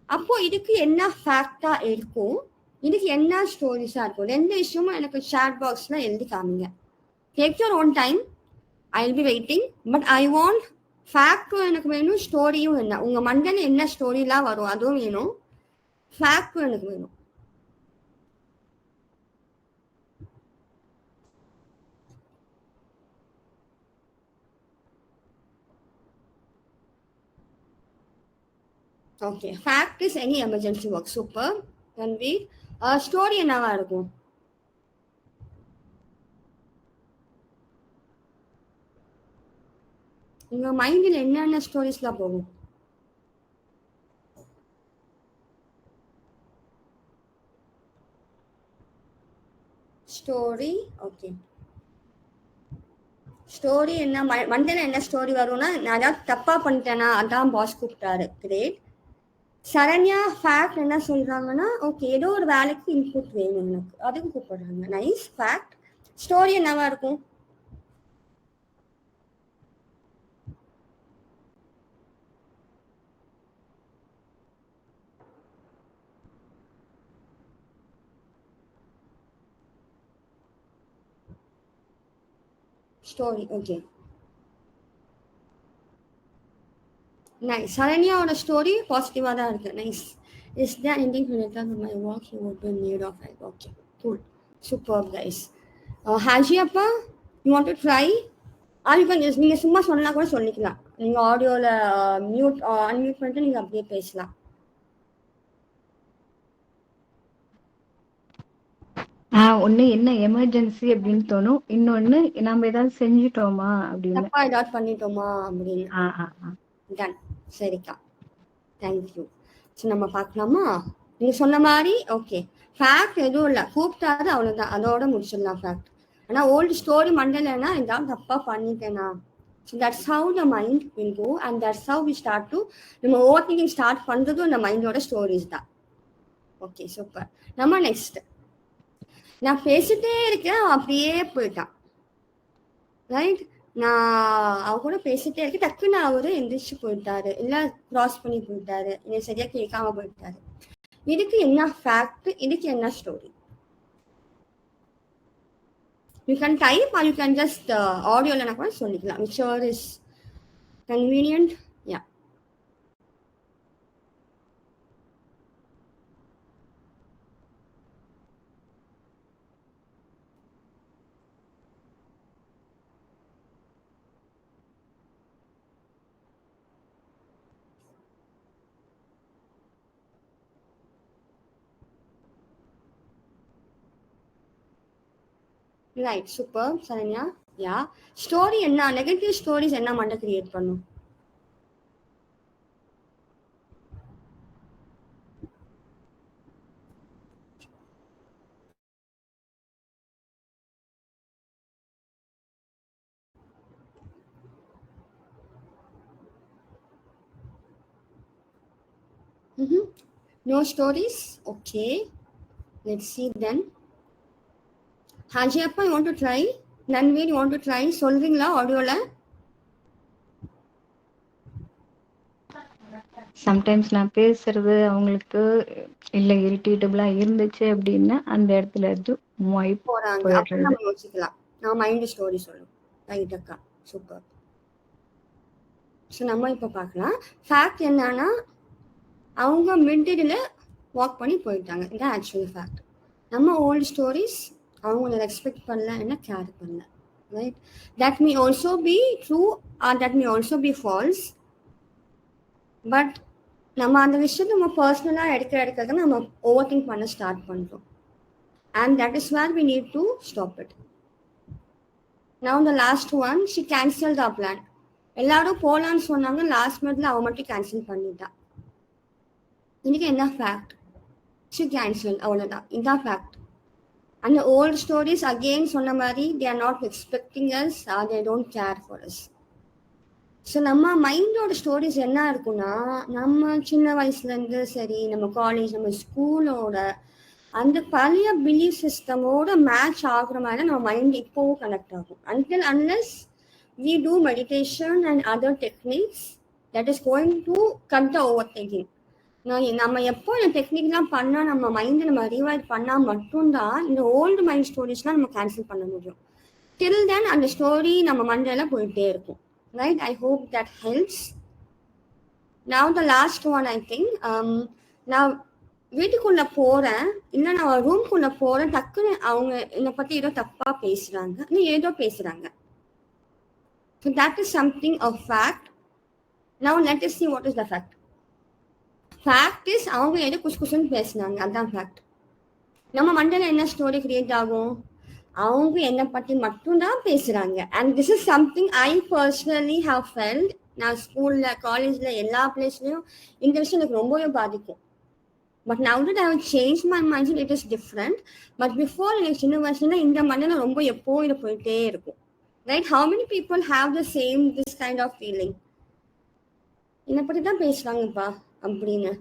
அப்போ இதுக்கு என்ன ஃபேக்டா இருக்கும், இதுக்கு என்ன ஸ்டோரிஸா இருக்கும், ரெண்டு விஷயமும் எனக்கு சாட் பாக்ஸ்ல எழுதி காமிங்க. Take your own time, I will be waiting. But I want ஃபேக்டும் எனக்கு வேணும், ஸ்டோரியும் என்ன, உங்க மண்டல என்ன ஸ்டோரிலாம் வரும் அதுவும் வேணும், ஃபேக்டும் எனக்கு வேணும். Okay, fact is any emergency work. Super Ranveer. Story என்னவா இருக்கும்? உங்க மைண்டில் என்னென்ன ஸ்டோரிஸ்லாம் போகும்? ஸ்டோரி. ஓகே, ஸ்டோரி என்ன மண்டல என்ன ஸ்டோரி வரும்னா, நான் ஏதாவது தப்பா பண்ணிட்டேனா, அதான் பாஸ் கூப்பிட்டாரு. கிரேட். சரண்யா ஃபேக்ட் என்ன சொல்றாங்கன்னா, ஓகே ஏதோ ஒரு வேலைக்கு இன்புட் வேணும் எனக்கு, அதுக்கு கூப்பிடுறாங்க. நைஸ். ஃபேக்ட். ஸ்டோரி என்னவா இருக்கும்? ஸ்டோரி. Okay nice. சரண்யாவோட ஸ்டோரி பாசிட்டிவா தான் இருக்கு. Nice. Is there anything related to my work you would be need of help. Okay cool, super guys. Haji Appa, you want to try or you can just, நீங்க சும்மா சொன்னா கூட சொல்லிக்கலாம். நீங்க ஆடியோல மியூட் அன்மியூட் பண்ணிட்டு நீங்க அப்படியே பேசலாம். ஒண்ணு என்ன எமர்ஜென்சி அப்படின்னு தோணும், இன்னொன்னு நம்ம ஏதாவது செஞ்சிட்டோமா அப்படின்னு. தப்பா ஏதாவது பண்ணிட்டோமா அப்படின்னு. டன். சரிக்கா, தேங்க்யூ. ஸோ நம்ம பார்க்கலாமா? நீங்க சொன்ன மாதிரி ஓகே, ஃபேக்ட் எதுவும் இல்லை, கூப்பிட்டாரு அவ்வளோதான், அதோட முடிச்சிடலாம் ஃபேக்ட். ஆனால் ஓல்டு ஸ்டோரி மண்டலன்னா ஏதாவது தப்பா பண்ணிட்டேனா. So that's how the mind will go and that's how we start to, நம்ம ஓவர் திங்கிங் ஸ்டார்ட் பண்ணுறதும் அந்த மைண்டோட ஸ்டோரிஸ் தான். Okay super. நம்ம நெக்ஸ்ட். நான் பேசிட்டே இருக்கேன், அப்படியே போயிட்டான். ரைட், நான் அவ கூட பேசிட்டே இருக்கேன், டக்குன்னு அவரு எந்திரிச்சு போயிட்டாரு, இல்ல கிராஸ் பண்ணி போயிட்டாரு, என்னை சரியா கேட்காம போயிட்டாரு. இதுக்கு என்ன ஃபேக்ட், இதுக்கு என்ன story? You can type or you can just ஆடியோல கூட சொல்லிக்கலாம், whichever is convenient. Yeah. Right, super Saranya. Yeah, story என்ன, நெகட்டிவ் ஸ்டோரிஸ் என்ன மண்டை கிரியேட் பண்ணும்? No stories? Okay, let's see then. Haji appa, you want to try? Nanveer, you want to try? சொல்றீங்களா ஆடியோல? Sometimes நான் பேசுறது அவங்களுக்கு இல்ல இரிட்டேட்டபிளா இருந்துச்சு அப்படின்னா அந்த இடத்துல இருந்து போறாங்க, அப்ப நம்ம யோசிக்கலாம். நான் மைண்ட் ஸ்டோரி சொல்லுவோம். ரைட் அக்கா, சூப்பர். ஸோ நம்ம இப்போ பார்க்கலாம். ஃபேக்ட் என்னன்னா, அவங்க மிடில் வாக் பண்ணி போயிட்டாங்க, இதான் ஆக்சுவல் ஃபேக்ட். நம்ம ஓல்டு ஸ்டோரிஸ் அவங்க ரெஸ்பெக்ட் பண்ணல, என்ன கேர் பண்ணல. Right, that may also be true or that may also be false. But நம்ம அந்த விஷயத்தை நம்ம பர்சனலாக எடுக்கிறது நம்ம ஓவர் திங்க் பண்ண ஸ்டார்ட் பண்ணுறோம். And that is where we need to stop it. Now the last one, she cancel the plan. எல்லாரும் போகலான்னு சொன்னாங்க, லாஸ்ட் மினிட்ல அவ மட்டும் கேன்சல் பண்ணிட்டா. இன்னைக்கு என்ன ஃபேக்ட் ஷி கேன்சல் அவ்வளோதான் இதுதான் ஃபேக்ட். அந்த ஓல்டு ஸ்டோரிஸ் அகெயின் சொன்ன மாதிரி they are not expecting us or they don't care for us. So நம்ம மைண்டோட ஸ்டோரிஸ் என்ன இருக்குன்னா, நம்ம சின்ன வயசுலேருந்து சரி நம்ம காலேஜ் நம்ம ஸ்கூலோட அந்த பழைய பிலீஃப் சிஸ்டமோட மேட்ச் ஆகுற மாதிரி நம்ம மைண்ட் இப்போவும் கனெக்ட் ஆகும். Until unless we do meditation and other techniques that is going to cut the overthinking. நம்ம எப்போ இந்த டெக்னிக்லாம் பண்ணால் நம்ம மைண்டை நம்ம ரிவைட் பண்ணால் மட்டும்தான் இந்த ஓல்டு மைண்ட் ஸ்டோரிஸ்லாம் நம்ம கேன்சல் பண்ண முடியும். டில் தென் அந்த ஸ்டோரி நம்ம மண்டையில் போயிட்டே இருக்கும். Right, I hope that helps. Now the last one I think, நான் வீட்டுக்குள்ளே போகிறேன் இல்லை நான் ரூம்குள்ளே போகிறேன், டக்குன்னு அவங்க என்னை பற்றி ஏதோ தப்பாக பேசுகிறாங்க, இன்னும் ஏதோ பேசுகிறாங்க. So that is something of fact. Now let us see what is the fact. Fact is அவங்க ஏதோ குசுன்னு பேசினாங்க, அதான் ஃபேக்ட். நம்ம மண்டையில் என்ன ஸ்டோரி கிரியேட் ஆகும், அவங்க என்னை பற்றி மட்டும்தான் பேசுகிறாங்க. And this is something I personally have felt. நான் ஸ்கூலில் காலேஜில் எல்லா பிளேஸ்லையும் இந்த விஷயம் எனக்கு ரொம்பவே பாதிக்கும். But now that I have change my mind, it is different. But before எனக்கு சின்ன வயசுல இந்த மண்டையில் ரொம்ப எப்போ இது போயிட்டே இருக்கும். Right? How many people have the same this kind of feeling? என்ன பத்தி தான் பேசுறாங்கப்பா அப்படின்னு.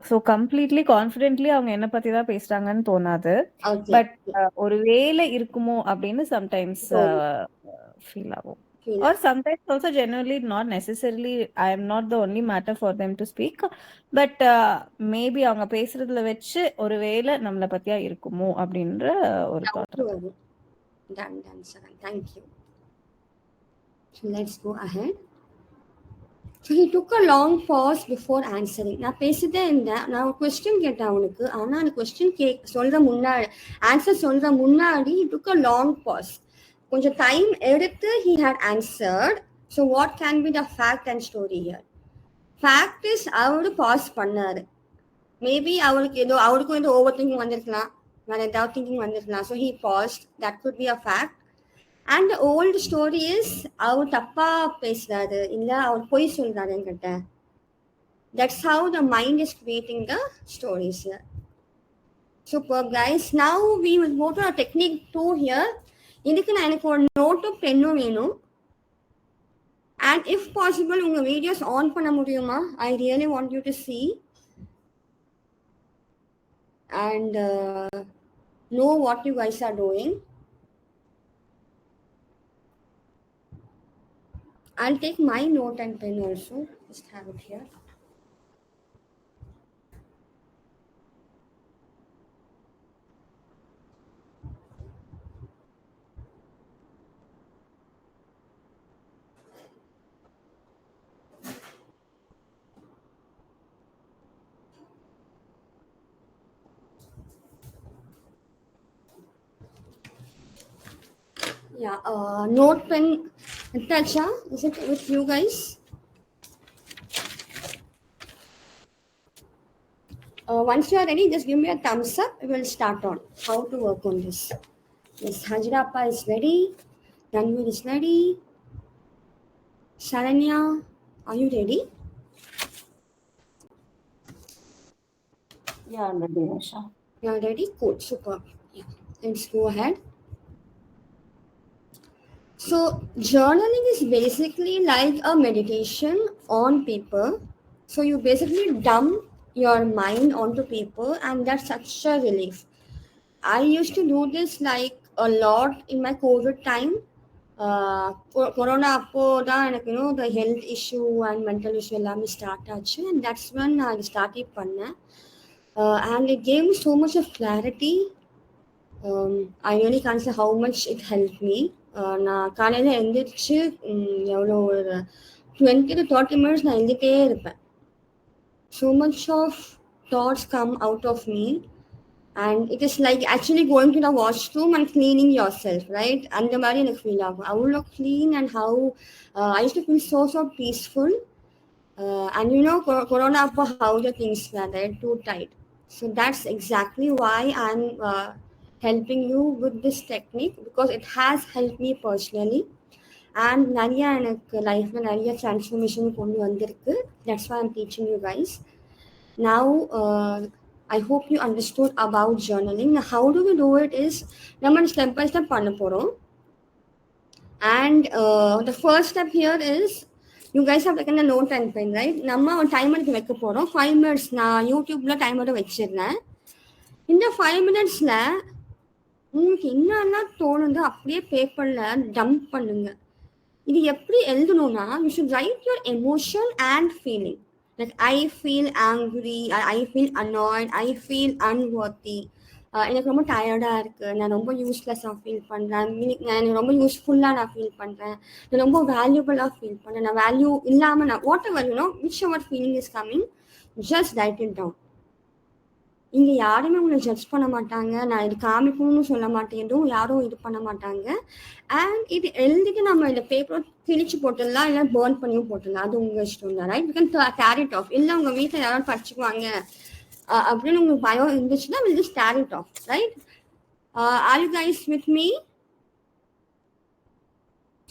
ஸோ கம்ப்ளீட்லி கான்ஃபிடென்ட்லி அவங்க என்ன பத்தி தான் பேசுறாங்கன்னு தோணாது. பட் ஒருவேளை இருக்குமோ அப்படின்னு சம்டைம்ஸ் ஃபீல் ஆகும். Or sometimes also genuinely not necessarily I am not the only matter for them to speak, but maybe அவங்க பேசுறதுல வச்சு ஒருவேளை நம்மளை பத்தியா இருக்குமோ அப்படின்ற ஒரு thought. Done, thank you. So let's go ahead. So he took a long pause before answering. நான் பேசிட்டே இருந்தேன், நான் ஒரு கொஸ்டின் கேட்டேன் அவனுக்கு. ஆனால் அந்த கொஸ்டின் சொல்ற முன்னாடி ஆன்சர் சொல்ற முன்னாடி he took a long pause. கொஞ்சம் டைம் எடுத்து he had answered. So what can be the fact and story here? Fact is அவரு பாஸ் பண்ணாரு. மேபி அவருக்கும் ஏதோ ஓவர் திங்கிங் வந்திருக்கலாம், வேற ஏதாவது திங்கிங் வந்திருக்கலாம். So he paused. That could be a fact. And the old story is அவர் தப்பா பேசுறாரு, இல்ல அவர் பொய் சொல்றாரு என்கிட்ட. That's how the mind is creating the stories here. Superb guys. Now we will go to a technique 2 here. இதுக்கு நான் எனக்கு ஒரு நோட்டும் பென்னும் வேணும். அண்ட் இஃப் பாசிபிள் உங்க வீடியோஸ் ஆன் பண்ண முடியுமா? I really want you to see and know what you guys are doing. I'll take my note and pen also. Just have it here. Yeah, note pen. Natasha, is it with you guys? Once you are ready, just give me a thumbs up. We will start on how to work on this. Yes, Hajrappa is ready. Ranveer is ready. Sharanya, are you ready? Yeah, I'm ready, Nisha. You are ready? Cool, super. Yeah, let's go ahead. So journaling is basically like a meditation on paper. So you basically dump your mind onto paper, and that's such a relief. I used to do this like a lot in my COVID time. Corona appo da enakku the health issue and mental issue ellame start aachu, and that's when I started panna. And it gave me so much of clarity. I really can't say how much it helped me. நான் காலையில் எழுந்திரிச்சு எவ்வளோ ஒரு 20 to 30 minutes நான் எழுதிட்டே இருப்பேன். So much of thoughts come out of me, and it is like actually going to the washroom and cleaning yourself, right? அந்த மாதிரி எனக்கு ஃபீல் ஆகும். அவ்வளோ clean, and how I used to feel so peaceful. And corona appo how the things were there too tight. So that's exactly why I'm helping you with this technique, because it has helped me personally. and நிறைய எனக்கு லைஃப்ல நிறைய transformation கொண்டு வந்திருக்கு. That's why I'm teaching you guys. Now I hope you understood about journaling. Now how do we do it is நம்ம step by step பண்ண போறோம். And the first step here is you guys have taken a note and pen, right? நம்ம ஒரு டைமருக்கு வைக்க போறோம். 5 minutes நான் யூடியூப்ல டைமரை வச்சிருந்தேன். இந்த 5 minutesல உங்களுக்கு என்னெல்லாம் தோணுதோ அப்படியே பேப்பர்ல டம்ப் பண்ணுங்க. இது எப்படி எழுதணும்னா you should write your emotion and feeling. Like I feel angry, I feel annoyed, I feel unworthy. எனக்கு ரொம்ப டயர்டாக இருக்குது, நான் ரொம்ப யூஸ்லெஸ்ஸாக ஃபீல் பண்ணுறேன், நான் ரொம்ப யூஸ்ஃபுல்லாக நான் ஃபீல் பண்ணுறேன், நான் ரொம்ப வேல்யூபிளாக ஃபீல் பண்ணுறேன், நான் வேல்யூ இல்லாமல் நான் whatever whichever feeling is coming, just write it down. இங்கே யாருமே உங்களை ஜட்ஜ் பண்ண மாட்டாங்க, நான் இது காமிக்கணும்னு சொல்ல மாட்டேன், யாரும் இது பண்ண மாட்டாங்க. அண்ட் இது எழுதிட்டு நம்ம இந்த பேப்பரை கிழிச்சு போட்டுடலாம், இல்லை பேர்ன் பண்ணியும் போட்டுடலாம், அது உங்கள் இஷ்டம் தான். Right, you can carry it of. இல்லை உங்கள் வீட்டில் யாராவது படிச்சுக்குவாங்க அப்படின்னு உங்களுக்கு பயம் இருந்துச்சுன்னா will just carry it of. Right, are you guys with me?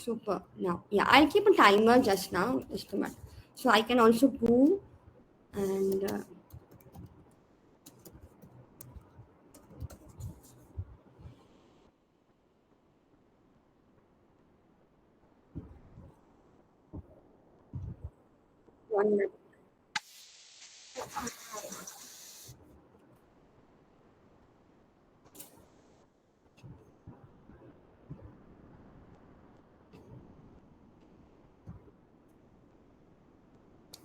Super. Now, yeah, I'll keep a timer just now, just a minute. So I can also go and one minute.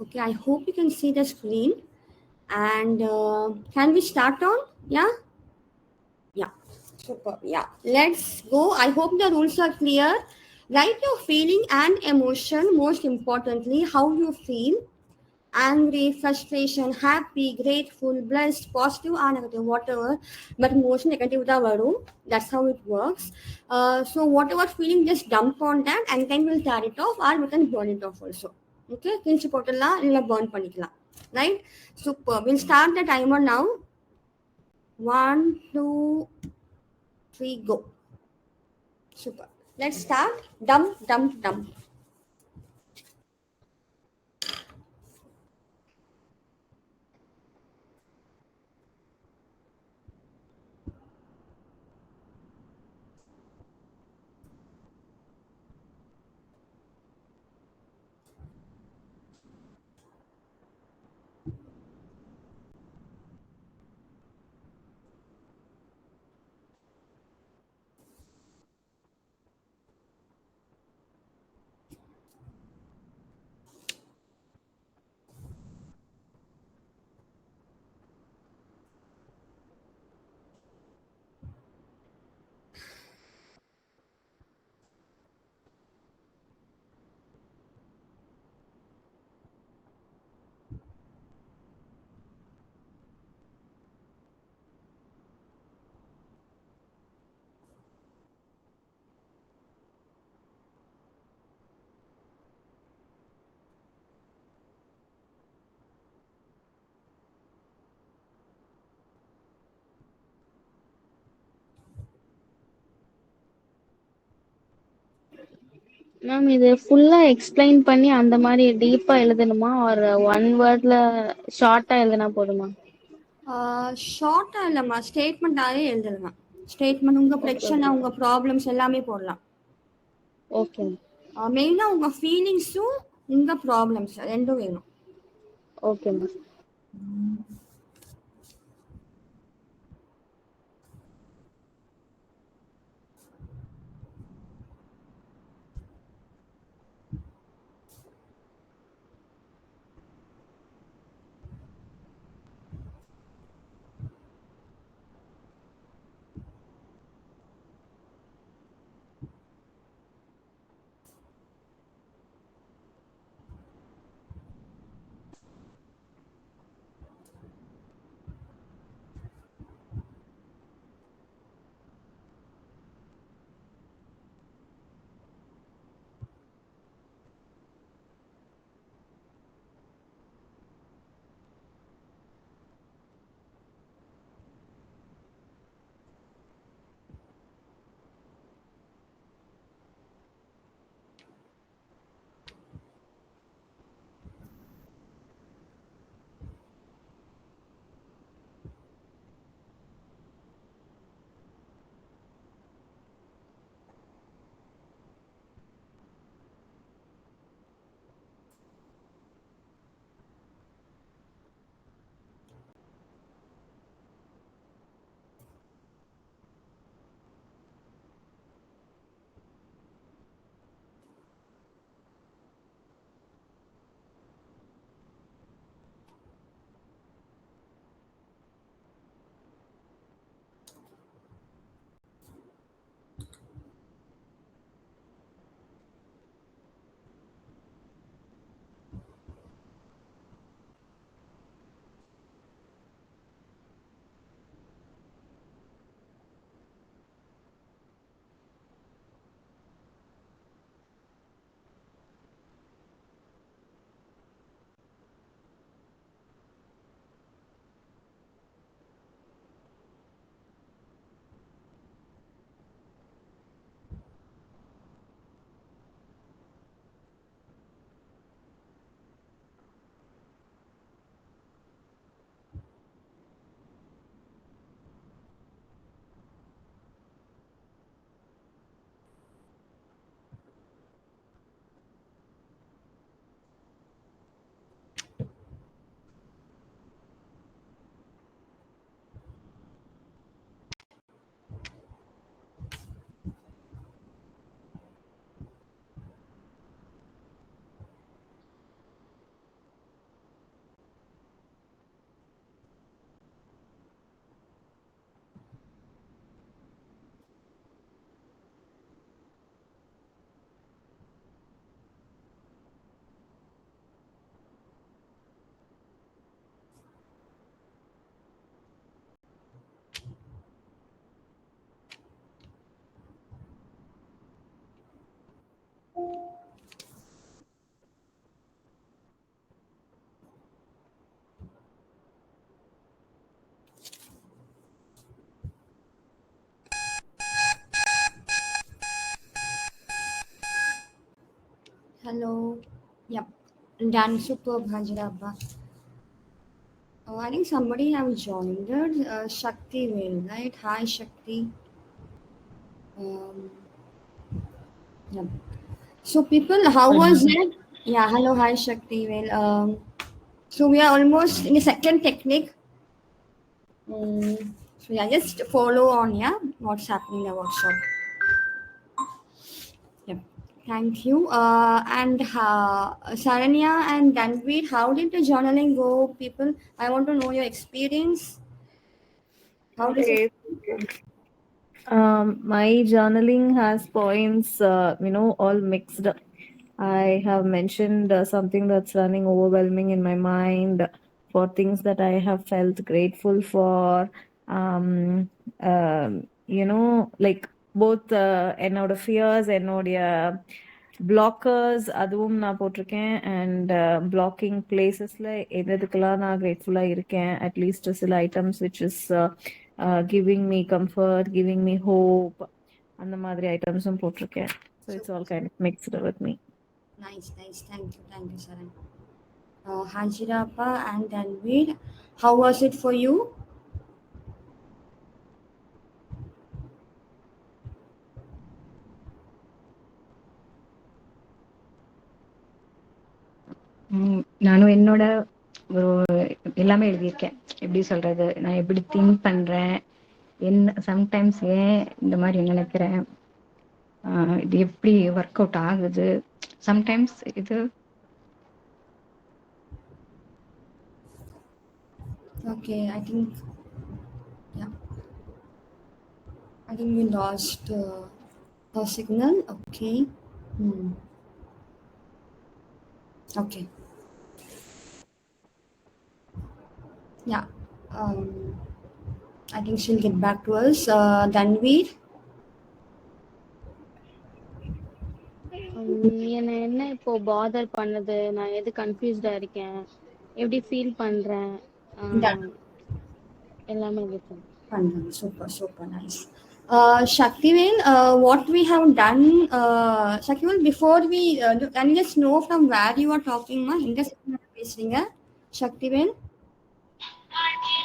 Okay, I hope you can see the screen. And can we start on? Yeah? Yeah. Super. Yeah. Let's go. I hope the rules are clear. Write your feeling and emotion, most importantly, how you feel. Angry, frustration, happy, grateful, blessed, positive or negative, whatever. But most negative da varum. That's how it works. So whatever feeling, just dump on that and then we'll tear it off or we can burn it off also. Okay, கிழிச்சு போட்டுடலாம் இல்லை burn பண்ணிக்கலாம். Right? Super. We'll start the timer now. 1, 2, 3, go. Super. Let's start. Dump, dump, dump. Ma'am இது ஃபுல்லா explain பண்ணி அந்த மாதிரி டீப்பா எழுதணுமா ஒரு ஒன் வேர்ட்ல ஷார்ட்டா எழுதினா போதுமா? ஷார்ட்டாக இல்லைம்மா, ஸ்டேட்மெண்ட்டாகவே எழுதலாம். ஸ்டேட்மெண்ட் உங்கள் பிரச்சனை, உங்கள் ப்ராப்ளம்ஸ் எல்லாமே போடலாம். ஓகே மெயினாக உங்கள் ஃபீலிங்ஸும் உங்கள் ப்ராப்ளம்ஸ் ரெண்டும் வேணும். Okay ma'am. Hello. Yep. Done. Superb, Hajira Abba. I think somebody have joined. Shakti will, right? Hi, Shakti. Um, yep. So, people, how Hi, was ma'am. it? Yeah, hello, hi, Shakti will. So, we are almost in the second technique. So, yeah, just follow on, yeah, what's happening in the workshop. Yep. Thank you. And Saranya and Danveer, how did the journaling go, people? I want to know your experience. How does it? Okay. My journaling has points, all mixed. I have mentioned something that's running overwhelming in my mind for things that I have felt grateful for. Um, like both என்னோட fears, என்னோட blockers அதுவும் நான் போட்டிருக்கேன் and blocking placesல எதுக்கெல்லாம் நான் grateful-ஆ இருக்கேன், at least சில items which is giving me comfort, giving me hope, அந்த மாதிரி ஐட்டம்ஸும் போட்டிருக்கேன். So it's all kind of mixed with me. Nice. Thank you, Saran. Hajirappa and Danveer, how was it for you? நானும் என்னோட எல்லாமே எழுதியிருக்கேன். எப்படி சொல்றது, நான் எப்படி திங்க் பண்றேன், என்ன சம்டைம்ஸ் ஏன் இந்த மாதிரி நினைக்கிறேன், இது எப்படி ஒர்க் அவுட் ஆகுது, சம்டைம்ஸ் இது Okay, I think we lost the signal. Okay. Okay. Yeah. I think she'll get back to us. Danveer. என்ன என்ன இப்போ பாதர் பண்ணது, நான் எது கன்ஃபியூஸ்டா இருக்கேன், எப்படி ஃபீல் பண்றேன், Done. எல்லாமே எழுதிருக்கேன். Super nice. Shaktivel, what we have done, Shaktivel, before we can you just know from where you are talking, ma? In this Shaktivel.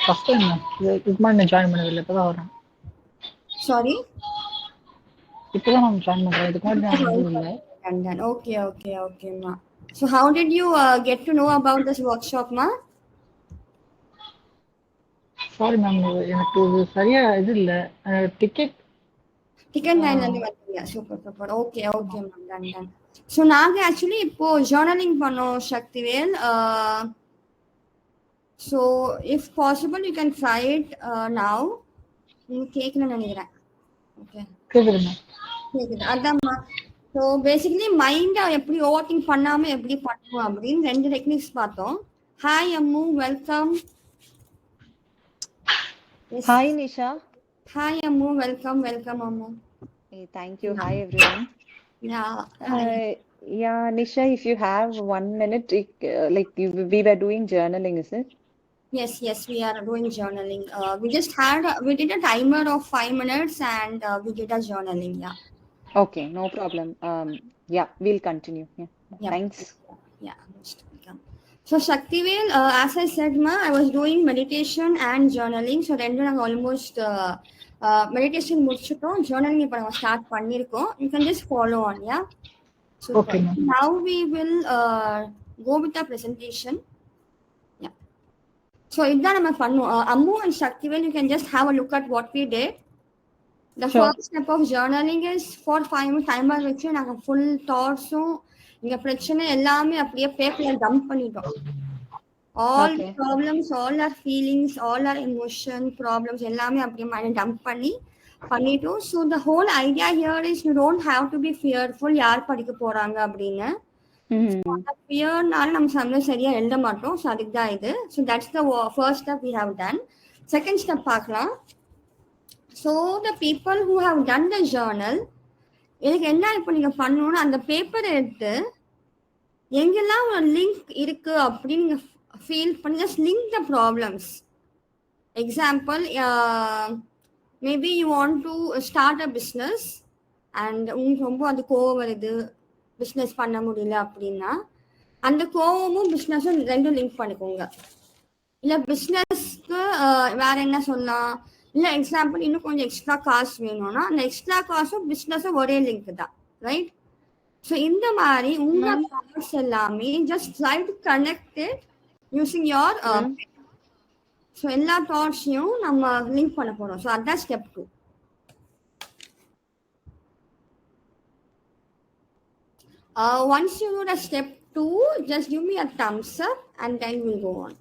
First time ma'am. இதுக்கு முன்னாடி நான் ஜாயின் பண்ணதில்லை, இப்போ தான் வரேன். Sorry. இப்போ தான் நான் ஜாயின் பண்ணுறேன், இதுக்கு முன்னாடி நான் வந்ததில்லை. Done. Okay, ma. So how did you get to know about this workshop, ma? Sorry ma'am, எனக்கு இது சரியா இது இல்லை. டிக்கெட் line வந்து வரீங்க. Super. Okay, ma'am. Done. So நாங்க actually இப்போ journaling பண்ணோம், Shaktivel. So if possible you can try it now. நீங்க கேட்கணும்னு நினைக்கிறேன். Okay. கேட்குது மேம். கேக்குது. அதான்மா. ஸோ பேசிக்கலி மைண்டை எப்படி ஓவர் திங்க் பண்ணாம எப்படி பண்ணுவோம் அப்படின்னு 2 டெக்னிக்ஸ் பார்த்தோம். Hi Ammu, welcome. Hi Nisha. Hi Ammu, welcome Ammu. Hey, thank you. Hi everyone. Yeah, Nisha, if you have 1 minute, we were doing journaling, is it? Yes, we are doing journaling. We did a timer of 5 minutes and we did a journaling. Yeah. Okay, no problem. Yeah, we'll continue. Yeah. Thanks. Yeah, most welcome. So Shaktivel, as I said, I was doing meditation and journaling. So then I almost meditation முடிச்சிட்டோம், journaling இப்போ நம்ம start பண்ணிருக்கோம். You can just follow on, yeah. Super. Okay, ma'am. Now we will go with the presentation. Yeah. So இதான் நம்ம பண்ணுவோம். Ammu and Shaktivel, you can just have a look at what we did. The Sure. first step of journaling is for 5 minutes timer வச்சு நாங்க full தாட்ஸும் இங்க பிரச்சனை எல்லாமே அப்படியே பேப்பர்ல டம்ப் பண்ணிட்டோம். All Okay. problems, all our feelings, all our emotion problems எல்லாமே அப்படியே மைண்ட் டம்ப் பண்ணிட்டோம். So the whole idea here is you don't have to be fearful யார் படிக்க போறாங்க அப்படின்னு. ஃபியர்னால நம்ம சமயம் சரியா எழுத மாட்டோம். ஸோ அதுக்கு தான் இது. So that's the first step we have done. Second step பார்க்கலாம். So the people who have done the journal, எனக்கு என்ன இப்போ நீங்க பண்ணணும்னா அந்த பேப்பர் எடுத்து எங்கெல்லாம் ஒரு லிங்க் இருக்கு அப்படின்னு நீங்க ஃபீல் பண்ணி just link the problems. Example, maybe you want to start a business and உங்களுக்கு ரொம்ப அது கோவம் வருது, பிஸ்னஸ் பண்ண முடியல அப்படின்னா அந்த கோவமும் பிஸ்னஸும் ரெண்டும் லிங்க் பண்ணிக்கோங்க. இல்லை பிஸ்னஸ்க்கு வேற என்ன சொல்லலாம், இல்லை எக்ஸாம்பிள் இன்னும் கொஞ்சம் எக்ஸ்ட்ரா காசு வேணும்னா அந்த எக்ஸ்ட்ரா காசும் பிஸ்னஸும் ஒரே லிங்க் தான், ரைட்? ஸோ இந்த மாதிரி உங்க தாட்ஸ் எல்லாமே just try to connect it using your so எல்லா தாட்ஸையும் நம்ம லிங்க் பண்ண போறோம். ஸோ அதான் step 2. Once you do the step 2, just give me a thumbs up and then we'll go on.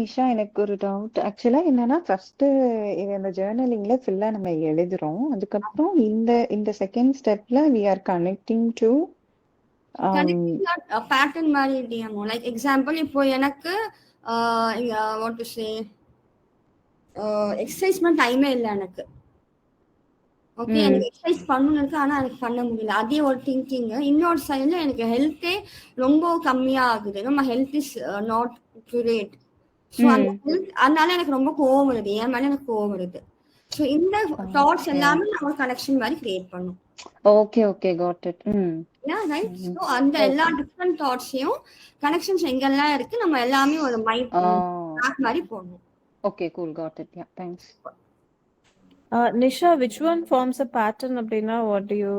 Nisha, எனக்கு ஒரு டவுட். ஆக்சுவலா என்னன்னா, ஃபர்ஸ்ட் இந்த ஜேர்னலிங்ல ஃபுல்லா நம்ம எழுதுறோம். அதுக்கப்புறம் இந்த செகண்ட் ஸ்டெப்ல we are connecting to pattern மாதிரி இல்லையாமோ, லைக் எக்ஸாம்பிள் இப்போ எனக்கு வாட் டு சே எக்ஸசைஸ் பண்ண டைமே இல்லை எனக்கு. ஓகே, எனக்கு எக்ஸசைஸ் பண்ணணும் இருக்கு, ஆனால் எனக்கு பண்ண முடியல. அதே ஒரு திங்கிங். இன்னொரு சைடில் எனக்கு ஹெல்த்தே ரொம்ப கம்மியாக ஆகுது. நம்ம health is not great. So அந்த ஹெல்த், அதனால எனக்கு ரொம்ப கோவம் வருது, என் மேலே எனக்கு கோவம் வருது. ஸோ இந்த தாட்ஸ் எல்லாமே நம்ம கனெக்ஷன் மாதிரி கிரியேட் பண்ணும். Okay okay, got it. Right. So அந்த எல்லா டிஃப்ரெண்ட் தாட்ஸையும் கனெக்ஷன்ஸ் எங்கெல்லாம் இருக்கு நம்ம எல்லாமே ஒரு மைண்ட் மாதிரி போடணும். Okay, cool, got it. Yeah, thanks. Nisha, which one forms a pattern அப்படின்னா what do you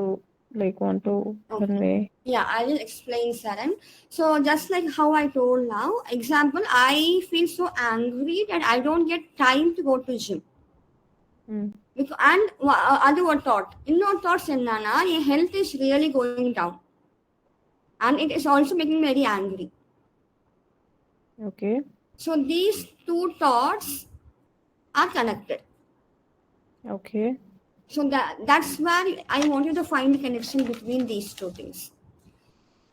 like want to convey? Yeah, I will explain, Saran. So just like how I told now, example, I feel so angry that I don't get time to go to gym. Because, and other one thought, இன்னொரு thoughts என்னன்னா, என் health is really going down and it is also making me very angry. Okay. So these two thoughts are connected. Okay. So that's where I want you to find the connection between these two things.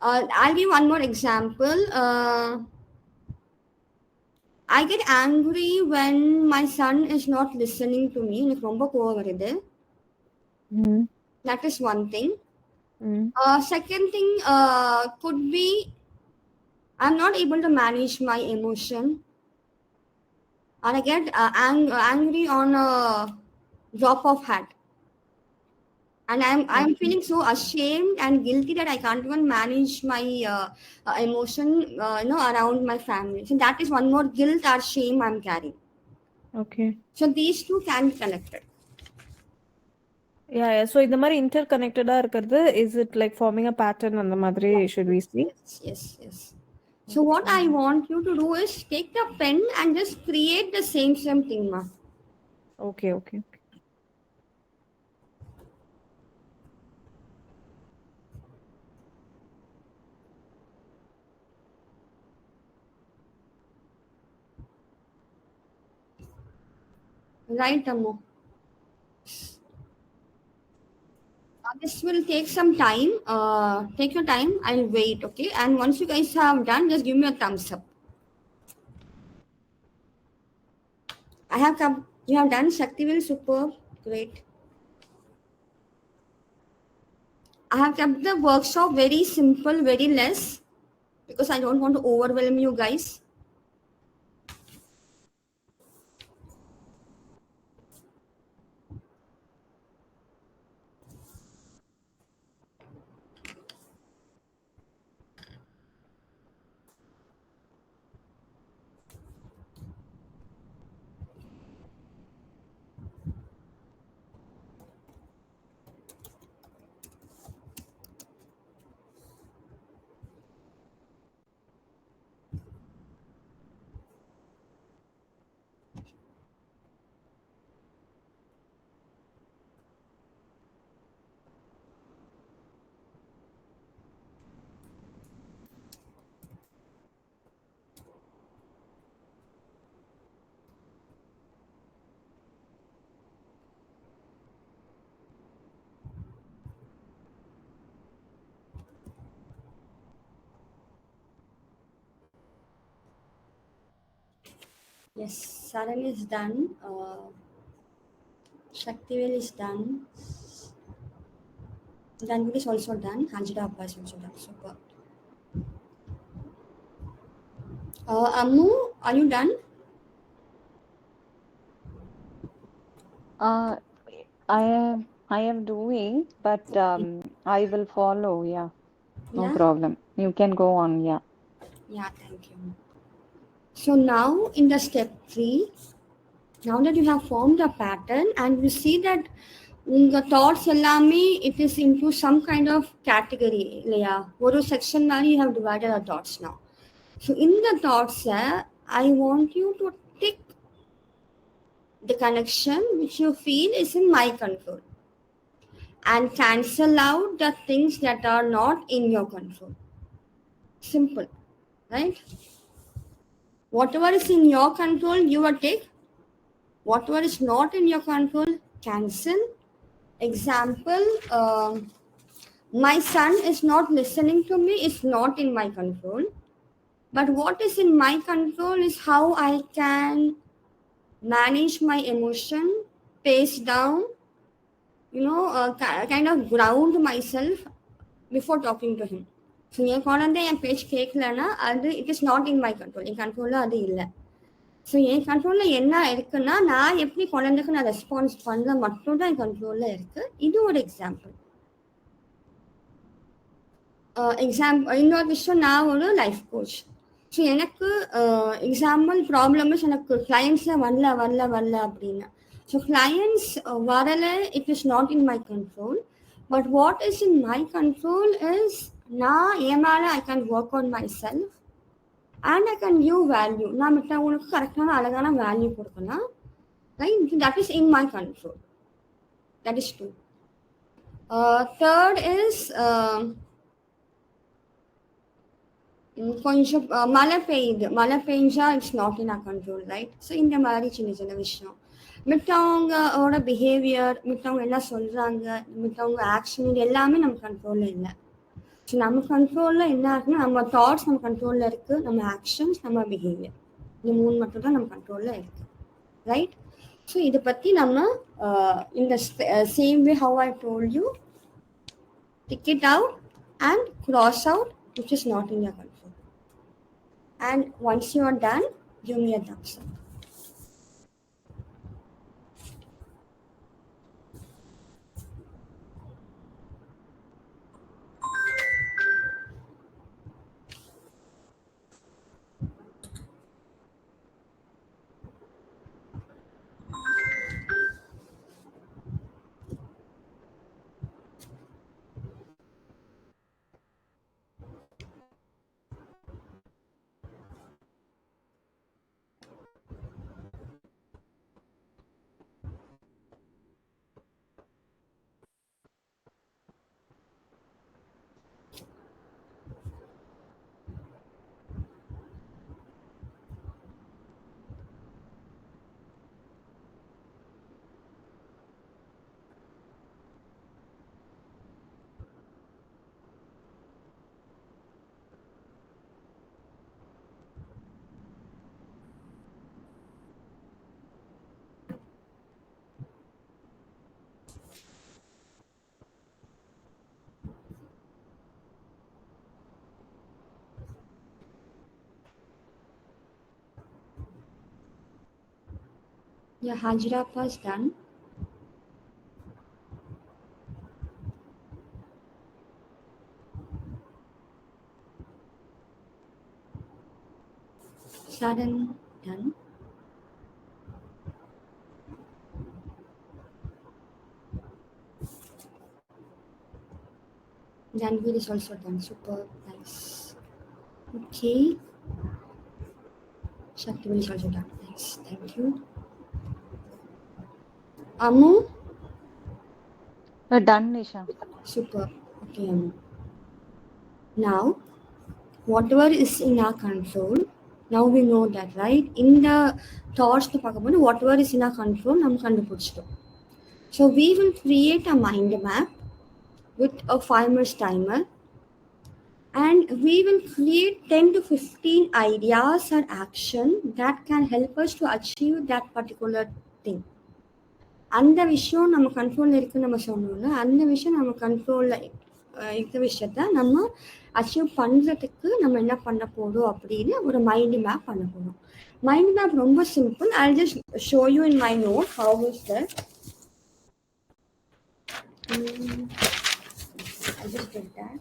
I'll give one more example. I get angry when my son is not listening to me. எனக்கு ரொம்ப கோவம் வருது. That is one thing. Second thing could be I'm not able to manage my emotion, and I get angry on a drop of hat, and I'm feeling so ashamed and guilty that I can't even manage my emotion around my family. So that is one more guilt or shame I'm carrying. Okay. So these two can be connected. Yeah. So இந்த மாதிரி interconnected-ஆ இருக்கிறது, is it like forming a pattern அந்த மாதிரி should we see? Yes. So what I want you to do is take the pen and just create the same thing, ma. Okay. Right, Ammo. This will take some time. Take your time. I'll wait, okay? And once you guys have done, just give me a thumbs up. I have come. You have done. Shakti will super great. I have kept the workshop very simple, very less, because I don't want to overwhelm you guys. Yes, Saran is done. Shaktivel is done. Danvir is also done. Hanjida Abba is also done. Super. Ammu, are you done? I am doing, but I will follow. Yeah, no Yeah? problem. You can go on. Yeah. Yeah, thank you. So now in the step 3, now that you have formed a pattern and you see that உங்க thoughts எல்லாமே it is into some kind of category இல்லையா, ஒரு section மாதிரி you have divided our thoughts now. So in the thoughts I want you to tick the connection which you feel is in my control and cancel out the things that are not in your control. Simple, right? Whatever is in your control you will take, whatever is not in your control cancel. Example, my son is not listening to me, is not in my control, but what is in my control is how I can manage my emotion, pace down, kind of ground myself before talking to him. So என் குழந்தை என் பேச்சு கேட்கலன்னா அது it is not in my control, என் கண்ட்ரோலில் அது இல்லை. ஸோ என் கண்ட்ரோலில் என்ன இருக்குன்னா நான் எப்படி குழந்தைக்கு நான் ரெஸ்பான்ஸ் பண்ணல மட்டும்தான் என் கண்ட்ரோலில் இருக்குது. இது ஒரு எக்ஸாம்பிள். இன்னொரு விஷயம், நான் ஒரு லைஃப் கோச். ஸோ எனக்கு எக்ஸாம்பிள் ப்ராப்ளம்ஸ் எனக்கு கிளைண்ட்ஸில் வரல அப்படின்னு. ஸோ கிளைண்ட்ஸ் வரலை, it is not in my control. But what is in my control is நான் என் மேலே I can work on myself and I can give value. நான் மற்றவங்களுக்கு கரெக்டான அழகான வேல்யூ கொடுக்கலாம். Right, that is in my control. That is 2. Third is கொஞ்சம் மழை பெய்ஞ்சா it's not in a control, right? So இந்த மாதிரி சின்ன சின்ன விஷயம், மித்தவங்களோட பிஹேவியர், மித்தவங்க என்ன சொல்கிறாங்க, மித்தவங்க ஆக்ஷன், இது எல்லாமே நம்ம கண்ட்ரோலில் இல்லை. ஸோ நம்ம கண்ட்ரோலில் என்ன இருக்குன்னா நம்ம தாட்ஸ் நம்ம கண்ட்ரோலில் இருக்குது, நம்ம ஆக்ஷன்ஸ், நம்ம பிஹேவியர், இந்த 3 மட்டும் தான் நம்ம கண்ட்ரோலில் இருக்குது, ரைட்? ஸோ இதை பற்றி நம்ம இந்த same way how I told you, tick it out and cross out which is not in your control. And once you are done, give me a thumbs up. Yeah, Hajra was done. Saran done. Janveer is also done. Super nice. Okay. Shakti is also done. Nice. Thank you. Amu? Done, Nisha. Super. Okay, Amu. Now, whatever is in our control, now we know that, right? In the thoughts to pakabodu, whatever is in our control, nam kandupuchidom. So we will create a mind map with a 5 minutes timer, and we will create 10 to 15 ideas or action that can help us to achieve that particular thing. அந்த விஷயம் நம்ம கண்ட்ரோலில் இருக்குன்னு நம்ம சொன்னோம்ல, அந்த விஷயம் நம்ம கண்ட்ரோலில் இருக்க விஷயத்த நம்ம அச்சீவ் பண்ணுறதுக்கு நம்ம என்ன பண்ண போகிறோம் அப்படின்னு ஒரு மைண்ட் மேப் பண்ண போகிறோம். மைண்ட் மேப் ரொம்ப simple. I just show you in my note how is that. I just did that.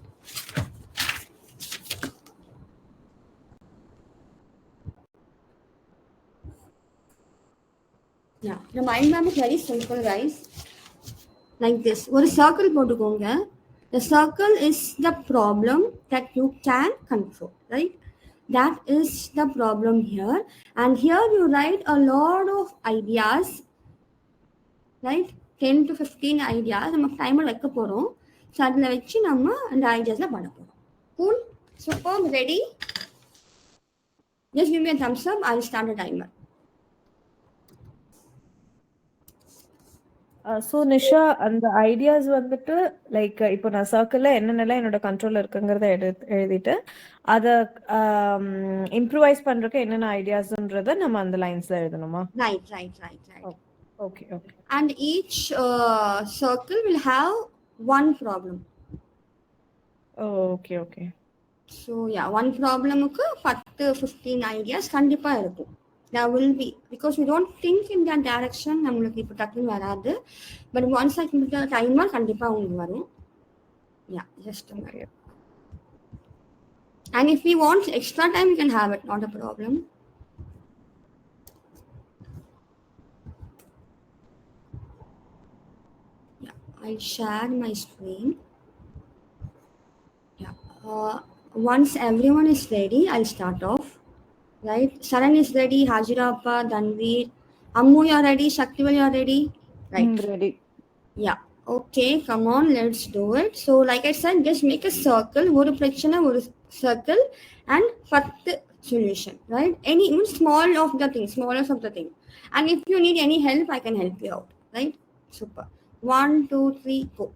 Yeah, the mind map is very simple, guys. Like this. ஒரு circle போட்டுக்கோங்க. The circle is the problem that you can control, right? That is the problem here. And here you write a lot of ideas, right? 10 to 15 ideas. நம்ம timer வைக்க போறோம். So அதில் வச்சு நம்ம அந்த ஐடியாஸில் பண்ண போகிறோம். Cool? Super, ready? Just give me a thumbs up. I'll start the timer. So Nisha, அந்த ஐடியாஸ் வந்துட்டு லைக் இப்போ நான் சர்க்கிள்ல என்னென்னலாம் என்னோட கண்ட்ரோல்ல இருக்குங்கிறத எழுதிட்டு அதை இம்ப்ரூவைஸ் பண்றதுக்கு என்னென்ன ஐடியாஸ்ன்றத நம்ம அந்த லைன்ஸ்ல எழுதணுமா? Right. Okay. And each circle will have one problem. Okay. So yeah, one problem க்கு 10-15 ideas கண்டிப்பா இருக்கும். There will be, because we don't think in that direction, நம்மளுக்கு இப்போ டக்குன்னு வராது. But once I complete the timer கண்டிப்பா உங்களுக்கு வரும். Yeah, just a minute. And if we want extra time, you can have it, not a problem. Yeah, I'll share my screen. Yeah. Once everyone is ready, I'll start off. Right? Saran is ready, Hajirappa, Dhanveer, Ammu, you're ready, Shaktival, you're ready? Right. Ready. Yeah. Okay, come on, let's do it. So, like I said, just make a circle, ஒரு பிரச்சனை, ஒரு circle, and 10 solution, right? Any even smallest of the thing. And if you need any help, I can help you out, right? Super. 1, 2, 3, go.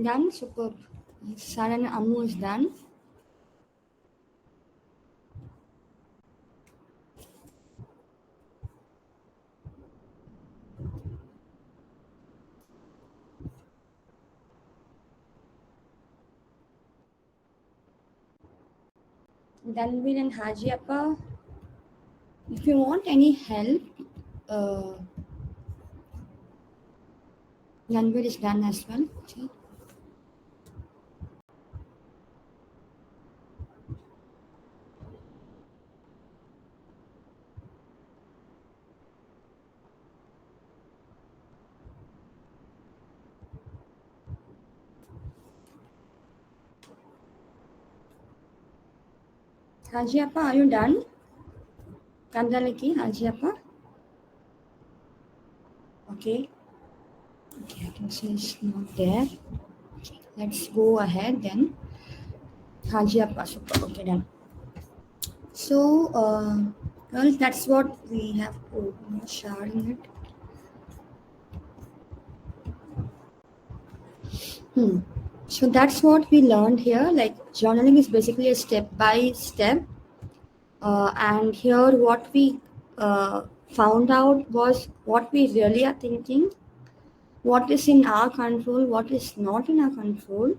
Done. Super. Saran and Ammu is done. Danveer and Haji Appa, if you want any help, Danveer is done as well. Okay. Haji Appa, are you done? Kandalaki, Haji Appa? Okay. Okay, I can see it's not there. Let's go ahead then. Haji Appa, super. Okay, done. So, girls, that's what we have. Oh, I'm not sharing it. So that's what we learned here. Like journaling is basically a step by step. And here what we found out was what we really are thinking, what is in our control, what is not in our control.